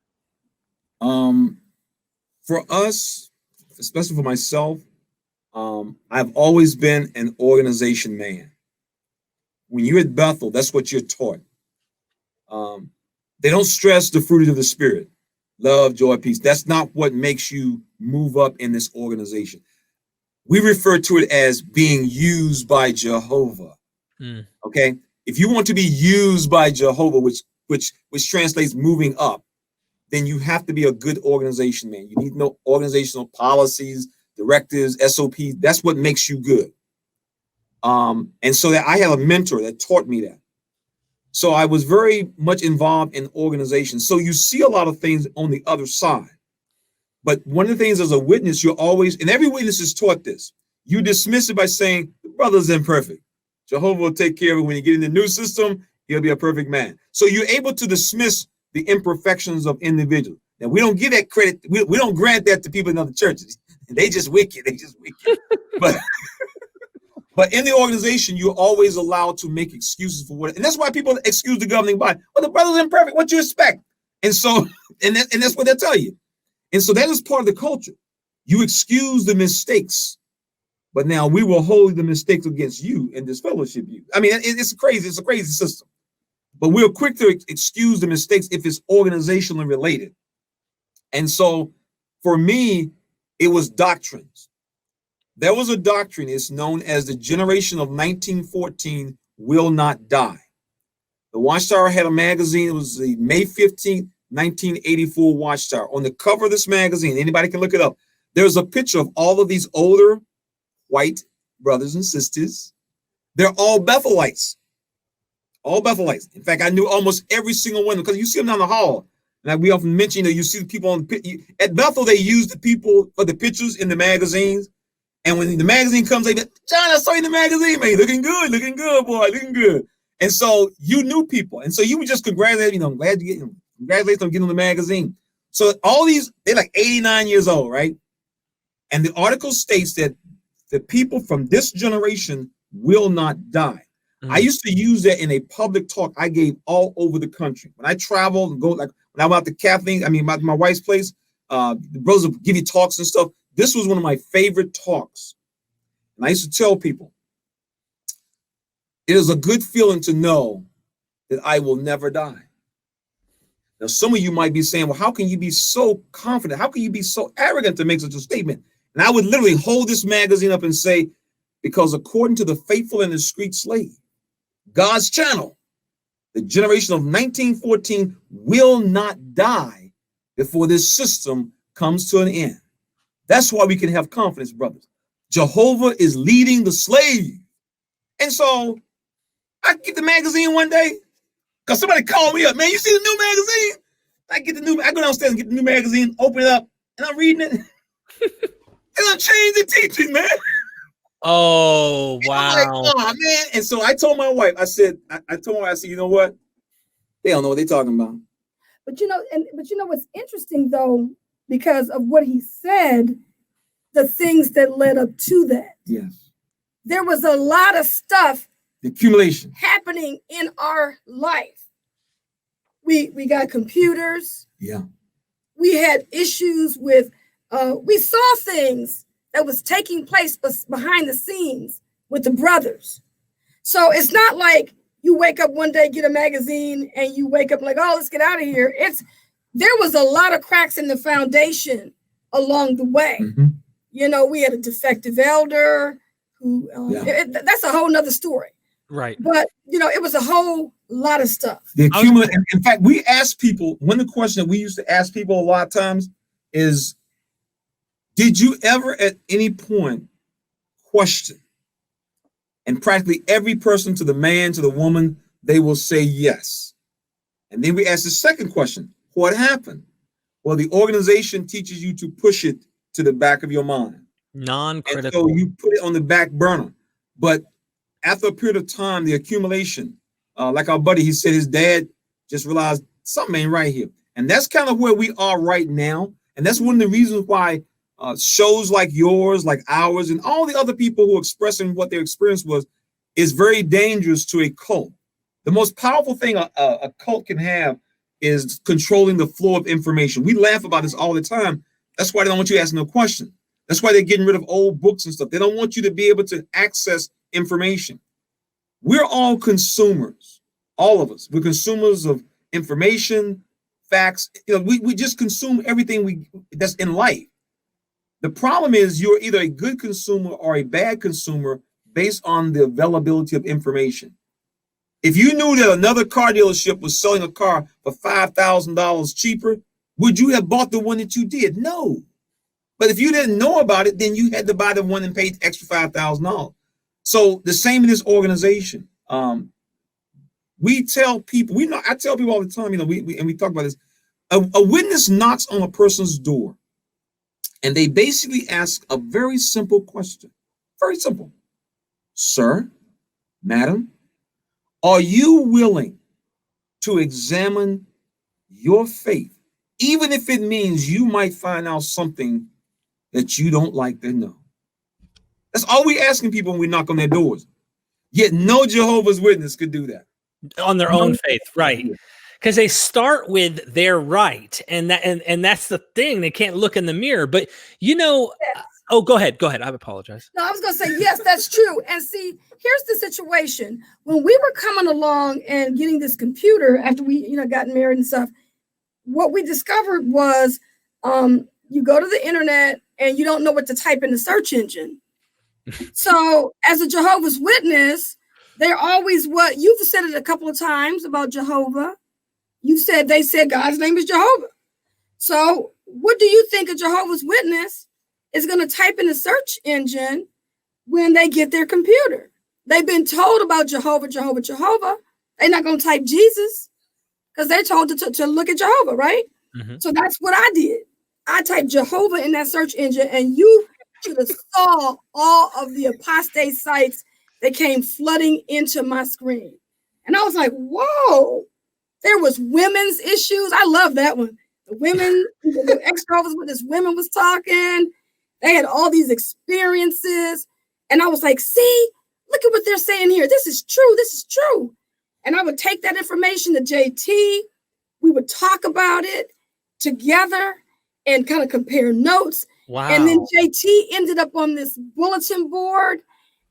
For us, especially for myself, I've always been an organization man. When you're at Bethel, that's what you're taught. They don't stress the fruit of the Spirit. Love, joy, peace. That's not what makes you move up in this organization. We refer to it as being used by Jehovah. Okay. If you want to be used by Jehovah, which translates moving up, then you have to be a good organization man. You need to know organizational policies, directives, SOPs. That's what makes you good. And so that I have a mentor that taught me that. So I was very much involved in organization. So you see a lot of things on the other side. But one of the things as a witness, you're always, and every witness is taught this, you dismiss it by saying, the brother's imperfect. Jehovah will take care of it. When you get in the new system, he'll be a perfect man. So you're able to dismiss the imperfections of individuals. Now, we don't give that credit. We don't grant that to people in other churches. They just wicked. But in the organization, you're always allowed to make excuses for what, and that's why people excuse the governing body. Well, the brother's imperfect. What you expect? And so, and that's what they tell you. And so that is part of the culture. You excuse the mistakes, but now we will hold the mistakes against you and disfellowship you. I mean, it's a crazy system. But we're quick to excuse the mistakes if it's organizationally related. And so for me, it was doctrines. There was a doctrine, it's known as the generation of 1914 will not die. The Watchtower had a magazine. It was the May 15th, 1984 Watchtower. On the cover of this magazine, anybody can look it up, there's a picture of all of these older white brothers and sisters. They're all Bethelites. All Bethelites. In fact, I knew almost every single one because you see them down the hall. And we often mention that you see the people at Bethel, they use the people for the pictures in the magazines. And when the magazine comes, they go, John, I saw you in the magazine, man. Looking good, boy, looking good. And so you knew people. And so you would just congratulate, glad you get congratulations on getting on the magazine. So all these, they're like 89 years old, right? And the article states that the people from this generation will not die. I used to use that in a public talk I gave all over the country. When I travel and go, like when I went out to Kathleen, my wife's place, the brothers would give you talks and stuff. This was one of my favorite talks. And I used to tell people, it is a good feeling to know that I will never die. Now, some of you might be saying, well, how can you be so confident? How can you be so arrogant to make such a statement? And I would literally hold this magazine up and say, because according to the faithful and discreet slave, God's channel, the generation of 1914 will not die before this system comes to an end. That's why we can have confidence, brothers. Jehovah is leading the slave. And so I get the magazine one day because somebody called me up, man, you see the new magazine? I go downstairs and get the new magazine, open it up, and I'm reading it. And I'm changing the teaching, man. Oh, wow. Like, oh, man. And so I told my wife, I said, you know what? They don't know what they're talking about. But you know what's interesting though, because of what he said, the things that led up to that. Yes. There was a lot of stuff, the accumulation happening in our life. We got computers. Yeah. We had issues with, we saw things that was taking place behind the scenes with the brothers. So it's not like you wake up one day, get a magazine, and you wake up like, oh, let's get out of here. There was a lot of cracks in the foundation along the way. Mm-hmm. We had a defective elder who, that's a whole nother story. Right. But, it was a whole lot of stuff. The accumulate. In fact, we ask people, one of the questions that we used to ask people a lot of times is, did you ever at any point question And practically every person, to the man, to the woman, they will say yes. And then we ask the second question, what happened? Well, the organization teaches you to push it to the back of your mind. Non-critical. And so you put it on the back burner. But after a period of time, the accumulation, like our buddy, he said his dad just realized something ain't right here. And that's kind of where we are right now. And that's one of the reasons why shows like yours, like ours, and all the other people who are expressing what their experience was, is very dangerous to a cult. The most powerful thing a cult can have is controlling the flow of information. We laugh about this all the time. That's why they don't want you to ask no question. That's why they're getting rid of old books and stuff. They don't want you to be able to access information. We're all consumers, all of us. We're consumers of information, facts. We just consume everything that's in life. The problem is you're either a good consumer or a bad consumer based on the availability of information. If you knew that another car dealership was selling a car for $5,000 cheaper, would you have bought the one that you did? No. But if you didn't know about it, then you had to buy the one and pay extra $5,000. So the same in this organization. We tell people, I tell people all the time, we talk about this. A witness knocks on a person's door and they basically ask a very simple question. Very simple. Sir, madam, are you willing to examine your faith, even if it means you might find out something that you don't like to know? That's all we're asking people when we knock on their doors. Yet no Jehovah's Witness could do that. On their own faith, right? Because they start with their right, and that's the thing. They can't look in the mirror. But oh, go ahead. I apologize. No, I was going to say, yes, that's true. And see, here's the situation. When we were coming along and getting this computer after we, got married and stuff, what we discovered was you go to the internet and you don't know what to type in the search engine. So as a Jehovah's Witness, they're always what you've said it a couple of times about Jehovah. They said God's name is Jehovah. So what do you think a Jehovah's Witness is going to type in the search engine when they get their computer? They've been told about Jehovah. They're not going to type Jesus because they're told to look at Jehovah, right? Mm-hmm. So that's what I did. I typed Jehovah in that search engine, and you should have saw all of the apostate sites that came flooding into my screen. And I was like, whoa, there was women's issues. I love that one. The women, the Ex Jehovahs Witness women was talking. They had all these experiences. And I was like, see, look at what they're saying here. This is true. And I would take that information to JT. We would talk about it together and kind of compare notes. Wow. And then JT ended up on this bulletin board,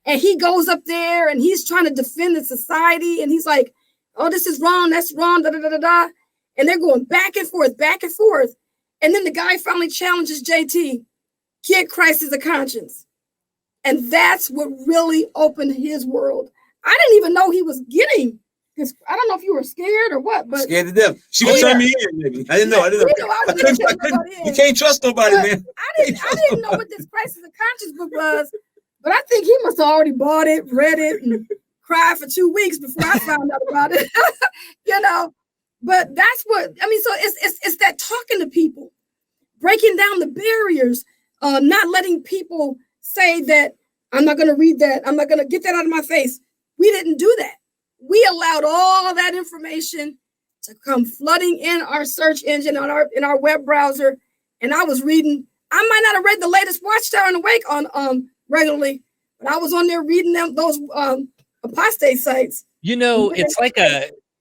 and he goes up there and he's trying to defend the society. And he's like, oh, this is wrong. That's wrong. Da, da, da, da, da. And they're going back and forth. And then the guy finally challenges JT, get Christ as a conscience. And that's what really opened his world. I didn't even know he was getting this. I don't know if you were scared or what, but scared to death. She would turn me in, maybe. I didn't know. I couldn't. You can't trust nobody, man. I didn't know what this Christ as a conscience book was, but I think he must have already bought it, read it, and cried for 2 weeks before I found out about it. But that's what I mean. So it's that talking to people, breaking down the barriers, not letting people say that I'm not going to read that. I'm not going to get that out of my face. We didn't do that. We allowed all that information to come flooding in our search engine in our web browser. And I was reading. I might not have read the latest Watchtower and Awake on regularly, but I was on there reading those apostate sites. It's like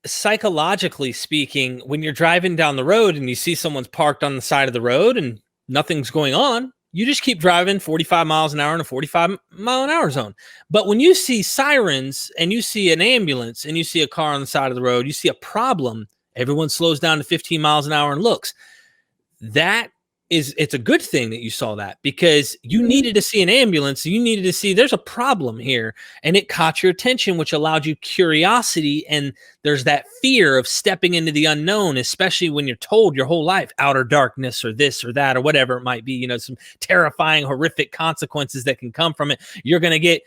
psychologically speaking, when you're driving down the road and you see someone's parked on the side of the road and nothing's going on, you just keep driving 45 miles an hour in a 45-mile-an-hour zone. But when you see sirens and you see an ambulance and you see a car on the side of the road, you see a problem, everyone slows down to 15 miles an hour and looks. That it's a good thing that you saw that, because you needed to see an ambulance. You needed to see there's a problem here, and it caught your attention, which allowed you curiosity. And there's that fear of stepping into the unknown, especially when you're told your whole life outer darkness or this or that or whatever it might be, some terrifying, horrific consequences that can come from it. You're going to get,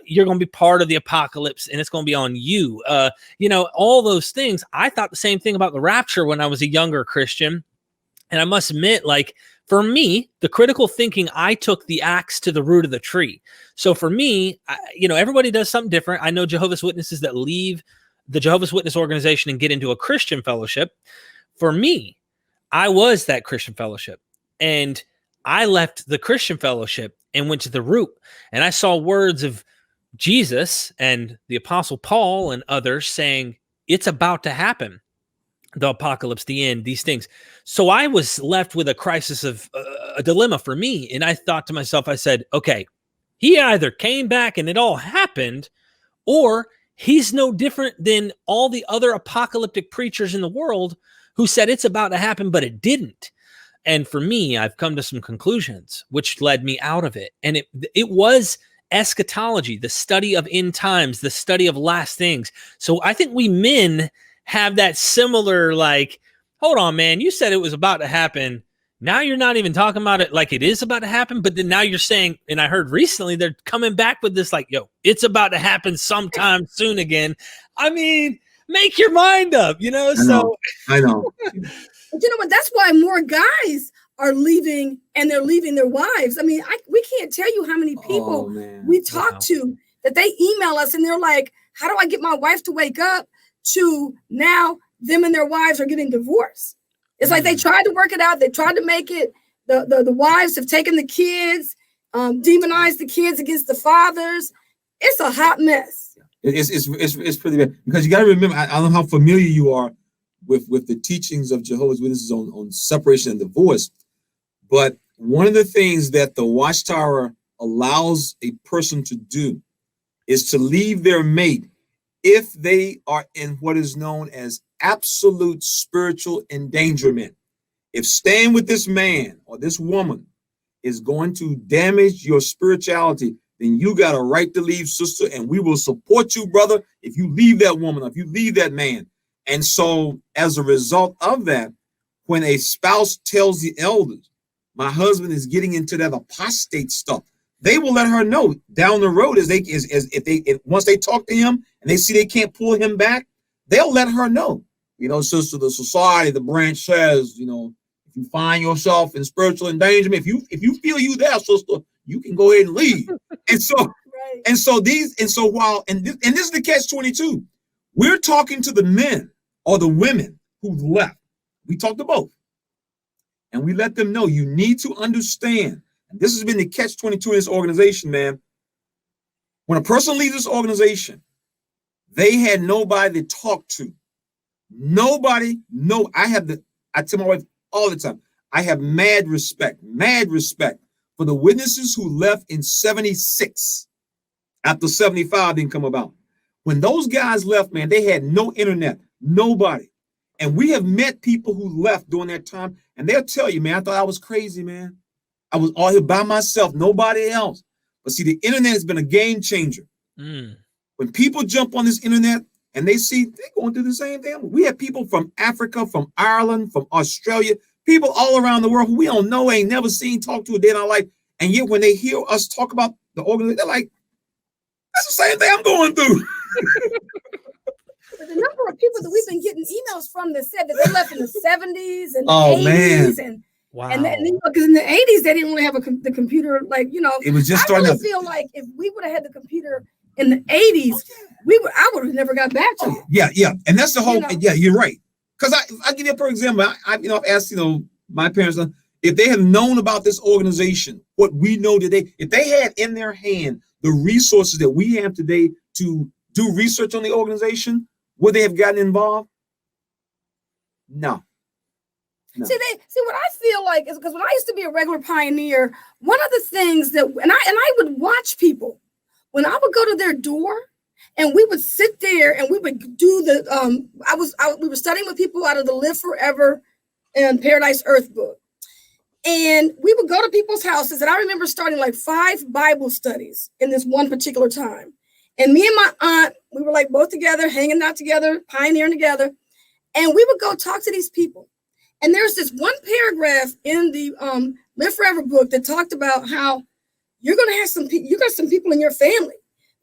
you're going to be part of the apocalypse, and it's going to be on you. All those things. I thought the same thing about the rapture when I was a younger Christian. And I must admit, like, for me, the critical thinking, I took the axe to the root of the tree. So for me, everybody does something different. I know Jehovah's Witnesses that leave the Jehovah's Witness organization and get into a Christian fellowship. For me, I was that Christian fellowship. And I left the Christian fellowship and went to the root. And I saw words of Jesus and the Apostle Paul and others saying, it's about to happen. The apocalypse, the end, these things. So I was left with a crisis of a dilemma for me. And I thought to myself, I said, okay, he either came back and it all happened, or he's no different than all the other apocalyptic preachers in the world who said it's about to happen, but it didn't. And for me, I've come to some conclusions, which led me out of it. And it was eschatology, the study of end times, the study of last things. So I think we men have that similar, like, hold on, man, you said it was about to happen. Now you're not even talking about it like it is about to happen, but then now you're saying, and I heard recently they're coming back with this, like, yo, it's about to happen sometime soon again. I mean, make your mind up, I know. But you know what? That's why more guys are leaving, and they're leaving their wives. I mean, we can't tell you how many people we talk to that they email us and they're like, how do I get my wife to wake up? To now them and their wives are getting divorced. It's like they tried to work it out. They tried to make it. The wives have taken the kids, demonized the kids against the fathers. It's a hot mess. It's pretty bad, because you got to remember, I don't know how familiar you are with the teachings of Jehovah's Witnesses on separation and divorce, but one of the things that the Watchtower allows a person to do is to leave their mate if they are in what is known as absolute spiritual endangerment. If staying with this man or this woman is going to damage your spirituality, then you got a right to leave, sister, and we will support you, brother, if you leave that woman, if you leave that man. And so as a result of that, when a spouse tells the elders, my husband is getting into that apostate stuff, they will let her know down the road once they talk to him and they see they can't pull him back, they'll let her know. Sister, the society, the branch says, if you find yourself in spiritual endangerment, if you feel you there, sister, you can go ahead and leave. And so, right. and so this is the catch-22. We're talking to the men or the women who left. We talk to both, and we let them know you need to understand. This has been the catch-22 in this organization, man. When a person leaves this organization, they had nobody to talk to. Nobody. No, I tell my wife all the time, I have mad respect for the witnesses who left in 76 after 75 didn't come about. When those guys left, man, they had no internet, nobody. And we have met people who left during that time, and they'll tell you, man, I thought I was crazy, man. I was all here by myself, nobody else. But see, the internet has been a game changer. When people jump on this internet and they see they're going through the same thing. We have people from Africa, from Ireland, from Australia, people all around the world who we don't know, ain't never seen, talk to a day in our life. And yet when they hear us talk about the organization, they're like, that's the same thing I'm going through. But the number of people that we've been getting emails from that said that they left in the 70s and the 80s. Man. Wow. And because in the 80s, they didn't really have the computer, it was just starting. I really feel like if we would have had the computer in the 80s, I would have never got back to it. Yeah. And that's the whole, you're right. Because I give you a perfect example. I've asked, my parents, if they had known about this organization, what we know today, if they had in their hand the resources that we have today to do research on the organization, would they have gotten involved? No. See what I feel like is, because when I used to be a regular pioneer, one of the things that and I would watch people when I would go to their door and we would sit there and we would do we were studying with people out of the Live Forever and Paradise Earth book. And we would go to people's houses. And I remember starting like 5 Bible studies in this one particular time. And me and my aunt, we were like both together, hanging out together, pioneering together. And we would go talk to these people. And there's this one paragraph in the Live Forever book that talked about how you're going to have you got some people in your family.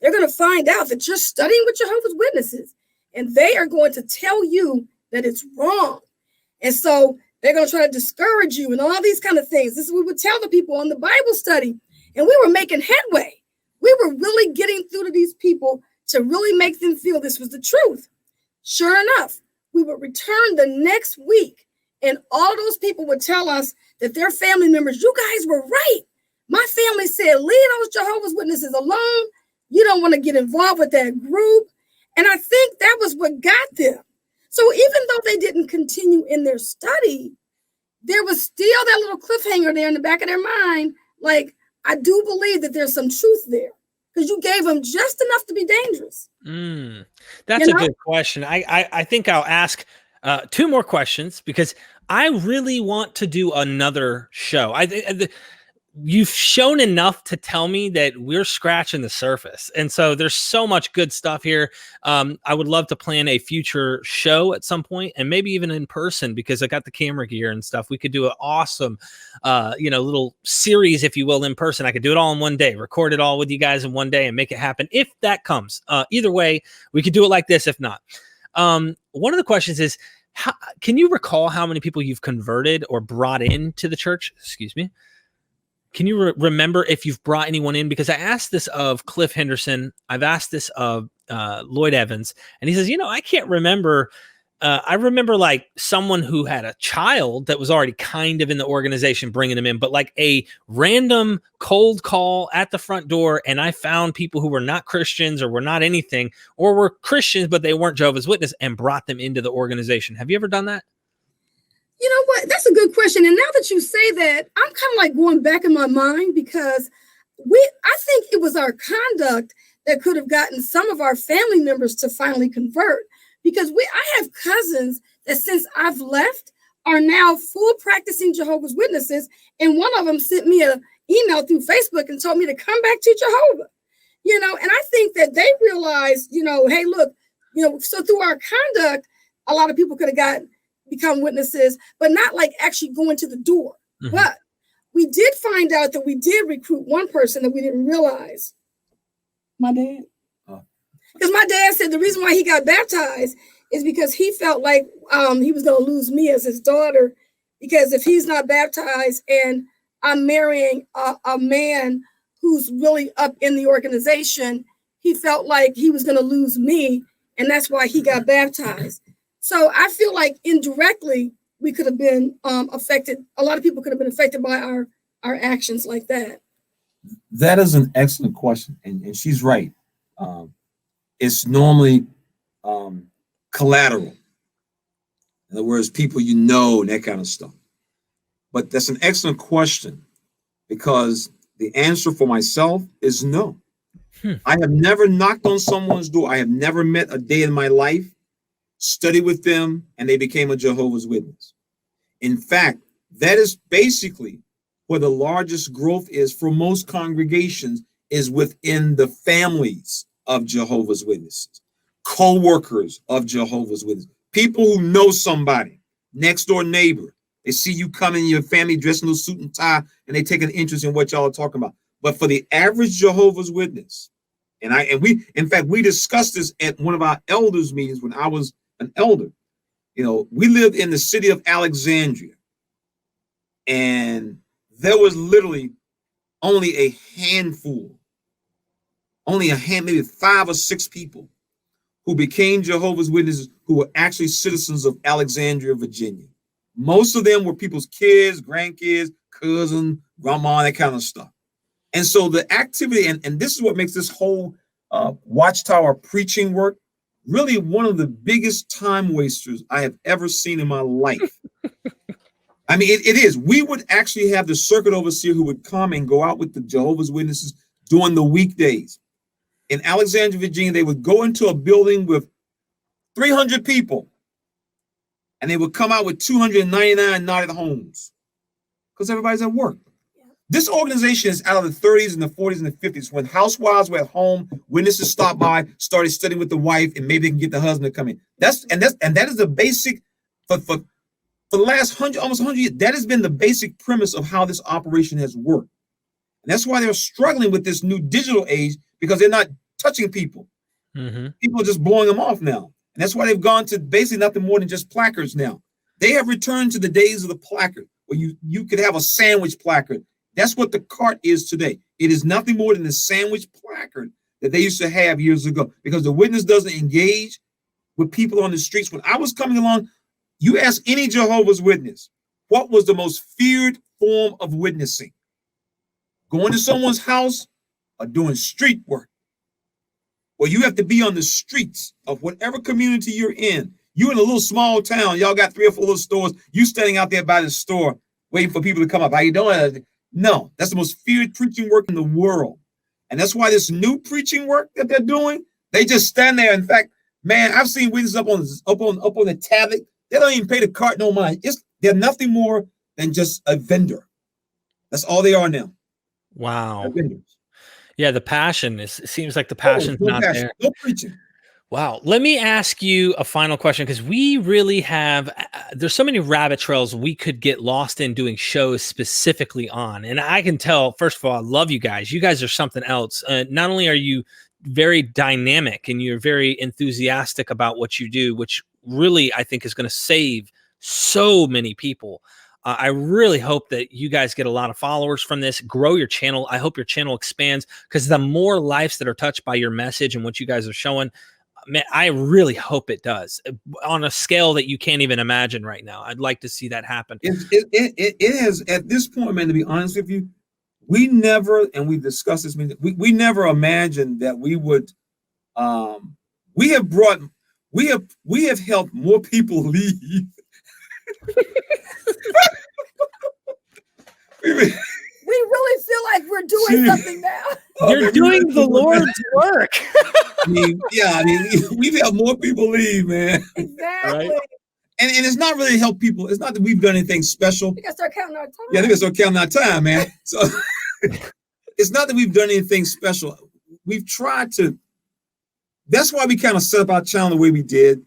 They're going to find out that you're studying with Jehovah's Witnesses, and they are going to tell you that it's wrong. And so they're going to try to discourage you and all these kind of things. This is what we would tell the people on the Bible study. And we were making headway. We were really getting through to these people to really make them feel this was the truth. Sure enough, we would return the next week, and all those people would tell us that their family members, you guys were right. My family said, leave those Jehovah's Witnesses alone. You don't want to get involved with that group. And I think that was what got them. So even though they didn't continue in their study, there was still that little cliffhanger there in the back of their mind. Like, I do believe that there's some truth there because you gave them just enough to be dangerous. That's a good question. I think I'll ask 2 more questions because I really want to do another show. You've shown enough to tell me that we're scratching the surface. And so there's so much good stuff here. I would love to plan a future show at some point and maybe even in person because I got the camera gear and stuff. We could do an awesome, little series, if you will, in person. I could do it all in one day, record it all with you guys in one day and make it happen. If that comes, either way, we could do it like this. If not, one of the questions is, can you recall how many people you've converted or brought into the church? Excuse me. Can you remember if you've brought anyone in? Because I asked this of Cliff Henderson. I've asked this of Lloyd Evans. And he says, I can't remember. I remember like someone who had a child that was already kind of in the organization, bringing them in, but like a random cold call at the front door. And I found people who were not Christians or were not anything or were Christians, but they weren't Jehovah's Witness and brought them into the organization. Have you ever done that? You know what? That's a good question. And now that you say that, I'm kind of like going back in my mind because I think it was our conduct that could have gotten some of our family members to finally convert. Because I have cousins that since I've left are now full practicing Jehovah's Witnesses. And one of them sent me an email through Facebook and told me to come back to Jehovah. And I think that they realized, hey, look, so through our conduct, a lot of people could have become witnesses, but not like actually going to the door. Mm-hmm. But we did find out that we did recruit one person that we didn't realize. My dad. Because my dad said the reason why he got baptized is because he felt like he was going to lose me as his daughter. Because if he's not baptized and I'm marrying a man who's really up in the organization, he felt like he was going to lose me. And that's why he got baptized. So I feel like indirectly we could have been affected. A lot of people could have been affected by our actions like that. That is an excellent question. And she's right. It's normally collateral. In other words, people and that kind of stuff. But that's an excellent question because the answer for myself is no. I have never knocked on someone's door. I have never met a day in my life, studied with them, and they became a Jehovah's Witness. In fact, that is basically where the largest growth is for most congregations is within the families of Jehovah's Witnesses, co-workers of Jehovah's Witnesses, people who know somebody, next door neighbor. They see you come in your family dressed in a suit and tie, and they take an interest in what y'all are talking about. But for the average Jehovah's Witness, we discussed this at one of our elders meetings when I was an elder. We lived in the city of Alexandria, and there was literally only a handful, maybe 5 or 6 people who became Jehovah's Witnesses who were actually citizens of Alexandria, Virginia. Most of them were people's kids, grandkids, cousins, grandma, that kind of stuff. And so the activity, and this is what makes this whole Watchtower preaching work really one of the biggest time wasters I have ever seen in my life. I mean, it is. We would actually have the circuit overseer who would come and go out with the Jehovah's Witnesses during the weekdays. In Alexandria, Virginia, they would go into a building with 300 people, and they would come out with 299 knotted homes Because everybody's at work. This organization is out of the 30s and the 40s and the 50s when housewives were at home, witnesses stopped by, started studying with the wife, and maybe they can get the husband to come in. That is the basic for the last almost 100 years. That has been the basic premise of how this operation has worked. And that's why they're struggling with this new digital age, because they're not touching people. Mm-hmm. People are just blowing them off now. And that's why they've gone to basically nothing more than just placards now. They have returned to the days of the placard, where you could have a sandwich placard. That's what the cart is today. It is nothing more than the sandwich placard that they used to have years ago, because the witness doesn't engage with people on the streets. When I was coming along, you ask any Jehovah's Witness, what was the most feared form of witnessing? Going to someone's house or doing street work? Well, you have to be on the streets of whatever community you're in. You're in a little small town. Y'all got 3 or 4 little stores. You standing out there by the store waiting for people to come up. How you doing? No, that's the most feared preaching work in the world. And that's why this new preaching work that they're doing, they just stand there. In fact, man, I've seen witnesses up on the tablet. They don't even pay the cart no mind. They're nothing more than just a vendor. That's all they are now. Wow. Yeah, the passion seems like the passion's not there. No preaching. Wow. Let me ask you a final question, because we really have, there's so many rabbit trails we could get lost in doing shows specifically on. And I can tell, first of all, I love you guys. You guys are something else. Not only are you very dynamic and you're very enthusiastic about what you do, which really I think is going to save so many people. I really hope that you guys get a lot of followers from this, grow your channel. I hope your channel expands, because the more lives that are touched by your message and what you guys are showing, man, I really hope it does on a scale that you can't even imagine right now. I'd like to see that happen. It has, at this point, man, to be honest with you, we never, and we've discussed this, we never imagined that we would, we have helped more people leave. We really feel like we're doing something now. You're doing the Lord's work. We've helped more people leave, man. Exactly. Right? And it's not really help people. It's not that we've done anything special. We gotta start counting our time. Yeah, they gotta start counting our time, man. So it's not that we've done anything special. We've tried to. That's why we kind of set up our channel the way we did.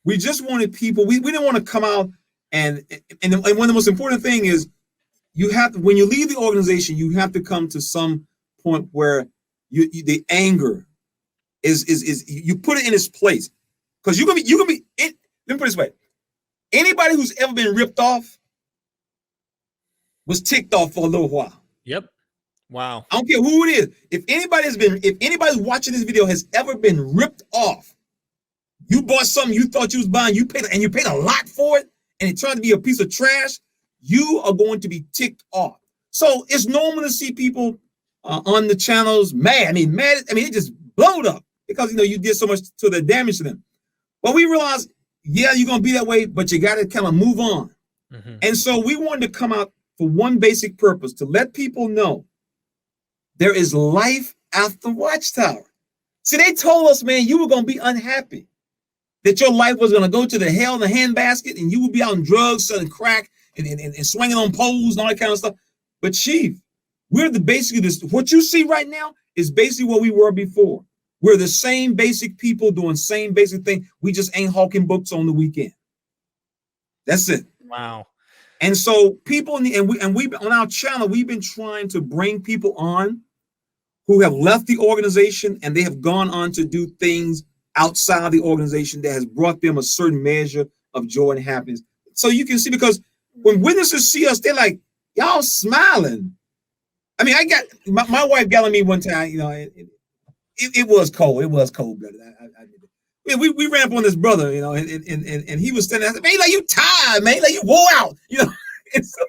We just wanted people. We didn't want to come out and one of the most important thing is, you have to, when you leave the organization, you have to come to some point where the anger is you put it in its place, because you can be. Let me put it this way: anybody who's ever been ripped off was ticked off for a little while. Yep. Wow. I don't care who it is. If anybody watching this video has ever been ripped off, you bought something you thought you was buying, you paid a lot for it, and it turned to be a piece of trash, you are going to be ticked off. So it's normal to see people on the channels mad. It just blowed up because you did so much to the damage to them. But we realized, yeah, you're gonna be that way, but you got to kind of move on. Mm-hmm. And so we wanted to come out for one basic purpose: to let people know there is life after Watchtower. See, they told us, man, you were gonna be unhappy, that your life was gonna go to the hell in the handbasket, and you would be out on drugs, selling crack, and swinging on poles and all that kind of stuff. But Chief, we're what you see right now is basically what we were before. We're the same basic people doing same basic thing. We just ain't hawking books on the weekend. That's it. Wow. And so people we on our channel, we've been trying to bring people on who have left the organization and they have gone on to do things outside the organization that has brought them a certain measure of joy and happiness. So you can see, because when witnesses see us, they're like, y'all smiling. I mean, I got my wife yelling at me one time, it was cold. It was cold-blooded. We ran up on this brother, and he was standing there. I said, man, like you tired, man, like you wore out, And so,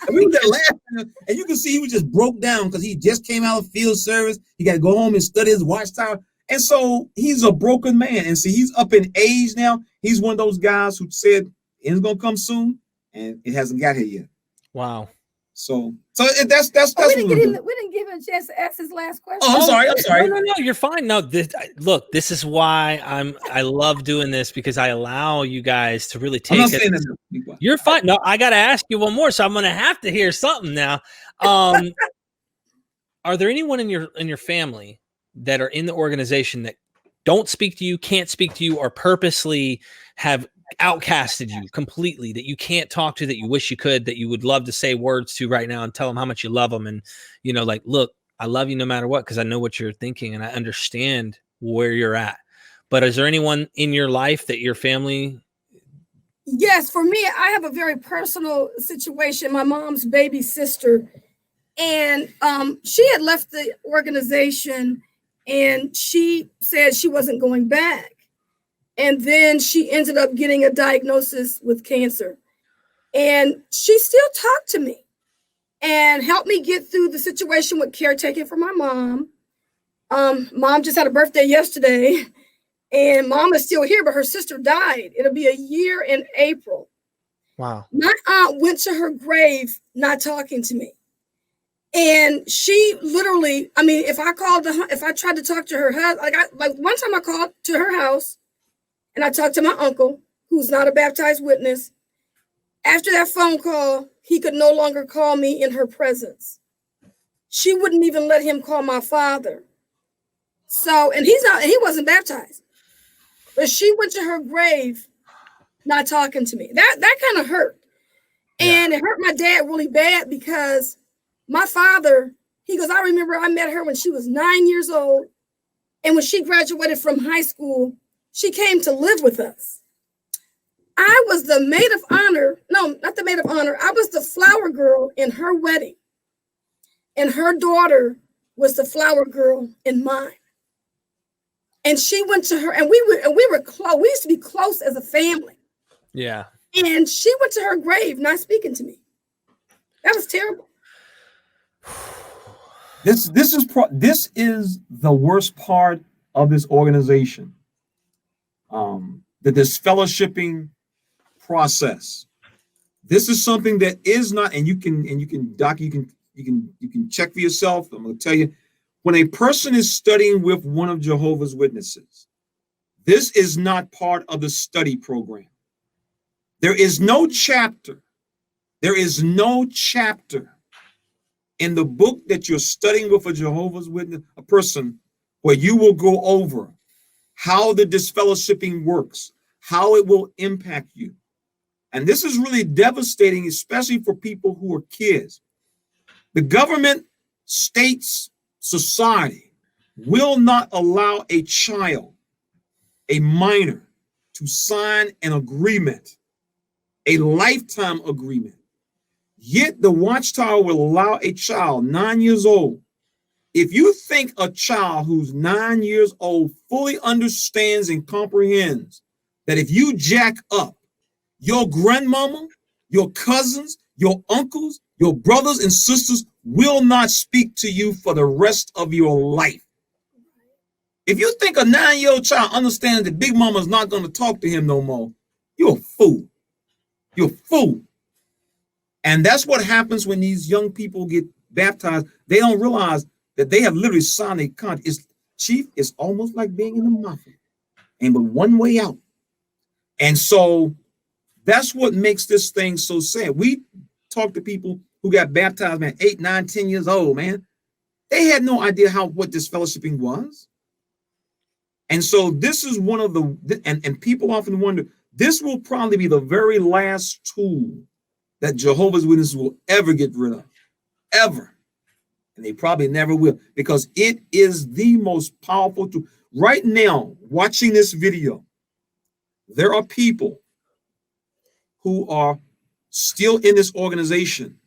we were just laughing, and you can see he was just broke down because he just came out of field service. He got to go home and study his Watchtower. And so he's a broken man. And see, he's up in age now. He's one of those guys who said, it's going to come soon, and it hasn't got here yet. Wow. That's we what didn't we're get him. doing. We didn't give him a chance to ask his last question. Oh, I'm sorry. No, you're fine. No, look, this is why I love doing this, because I allow you guys to really I'm take not it. saying that. Be quiet. You're fine. No, I got to ask you one more, so I'm going to have to hear something now. Are there anyone in your family that are in the organization that don't speak to you, can't speak to you, or purposely have outcasted you completely, that you can't talk to, that you wish you could, that you would love to say words to right now and tell them how much you love them, and like, look, I love you no matter what, because I know what you're thinking and I understand where you're at. But is there anyone in your life that your family? Yes, for me, I have a very personal situation. My mom's baby sister, and she had left the organization, and she said she wasn't going back. And then she ended up getting a diagnosis with cancer. And she still talked to me and helped me get through the situation with caretaking for my mom. Mom just had a birthday yesterday, and mom is still here, but her sister died. It'll be a year in April. Wow. My aunt went to her grave not talking to me. And she literally, I mean, if I tried to talk to her husband, like one time I called to her house and I talked to my uncle, who's not a baptized witness. After that phone call, he could no longer call me in her presence. She wouldn't even let him call my father. So, and he wasn't baptized, but she went to her grave not talking to me. That kind of hurt. Yeah. And it hurt my dad really bad, because my father, he goes, I remember I met her when she was 9 years old. And when she graduated from high school, she came to live with us. I was the maid of honor. No, not the maid of honor. I was the flower girl in her wedding. And her daughter was the flower girl in mine. And she went to her, and we were close. We used to be close as a family. Yeah. And she went to her grave not speaking to me. That was terrible. This is the worst part of this organization. The disfellowshipping process. This is something that is not, and you can check for yourself. I'm going to tell you, when a person is studying with one of Jehovah's Witnesses, this is not part of the study program. There is no chapter. There is no chapter in the book that you're studying with a Jehovah's Witness, a person, where you will go over how the disfellowshipping works, how it will impact you. And this is really devastating, especially for people who are kids. The government, states, society will not allow a child, a minor, to sign an agreement, a lifetime agreement. Yet the Watchtower will allow a child 9 years old. If you think a child who's 9 years old fully understands and comprehends that if you jack up, your grandmama, your cousins, your uncles, your brothers and sisters will not speak to you for the rest of your life. If you think a 9-year-old child understands that Big Mama is not going to talk to him no more, you're a fool. You're a fool. And that's what happens when these young people get baptized. They don't realize that they have literally signed a contract. Chief, it's almost like being in the mafia, and but one way out. And so that's what makes this thing so sad. We talk to people who got baptized, man, 8, 9, 10 years old, man. They had no idea what this fellowshipping was. And so this is one of the, and people often wonder, this will probably be the very last tool that Jehovah's Witnesses will ever get rid of, ever. And they probably never will, because it is the most powerful tool. Right now, watching this video, there are people who are still in this organization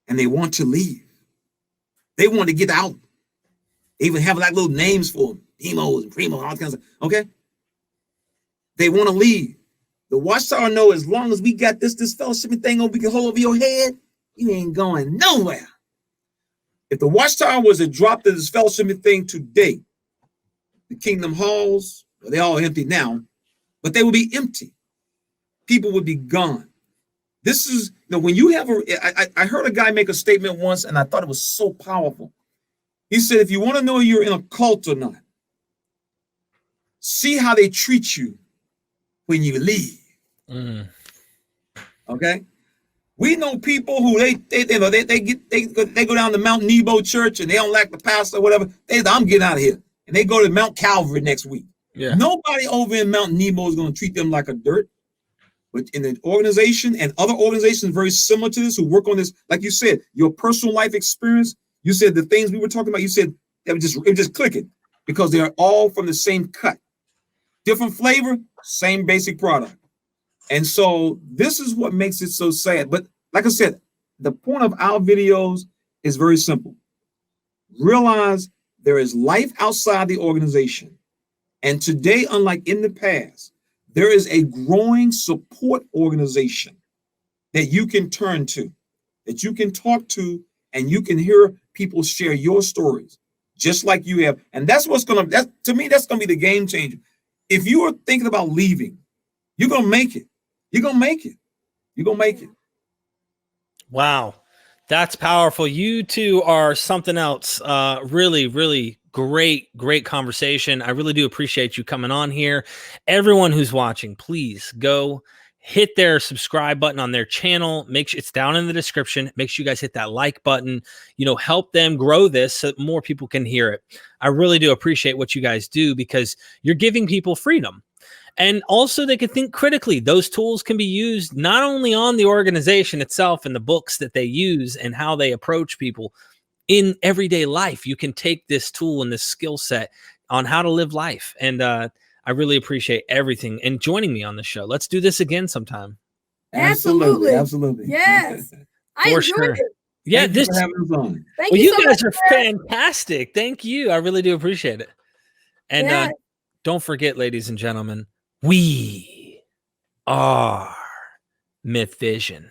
and they want to leave. They want to get out. They even have like little names for them, Demos and Primo, all kinds of, okay? They want to leave. The Watchtower know as long as we got this fellowshipping thing on, we can hold over your head, you ain't going nowhere. If the Watchtower was to drop this fellowshipping thing today, the Kingdom halls, well, they're all empty now, but they would be empty. People would be gone. This is, when you have I heard a guy make a statement once, and I thought it was so powerful. He said, if you want to know you're in a cult or not, see how they treat you when you leave. Okay, we know people who they go down to Mount Nebo Church and they don't like the pastor or whatever. I'm getting out of here, and they go to Mount Calvary next week. Yeah. Nobody over in Mount Nebo is going to treat them like a dirt. But in the organization and other organizations very similar to this who work on this, like you said, your personal life experience, you said the things we were talking about, you said it was just clicking because they are all from the same cut. Different flavor, same basic product. And so this is what makes it so sad. But like I said, the point of our videos is very simple. Realize there is life outside the organization. And today, unlike in the past, there is a growing support organization that you can turn to, that you can talk to, and you can hear people share your stories, just like you have. And that's what's going to, to me, that's going to be the game changer. If you are thinking about leaving, you're going to make it. You're going to make it. You're going to make it. Wow. That's powerful. You two are something else. Really, really great conversation. I really do appreciate you coming on here. Everyone who's watching, please go hit their subscribe button on their channel. Make sure it's down in the description. Make sure you guys hit that like button, help them grow this so that more people can hear it. I really do appreciate what you guys do because you're giving people freedom. And also they can think critically. Those tools can be used not only on the organization itself and the books that they use and how they approach people in everyday life. You can take this tool and this skill set on how to live life. And I really appreciate everything and joining me on the show. Let's do this again sometime. Absolutely. Yes. I enjoyed it. Yeah, Thank you for having us on. Thank you so guys much, are fantastic. Thank you. I really do appreciate it. And don't forget, ladies and gentlemen, we are Mythvision.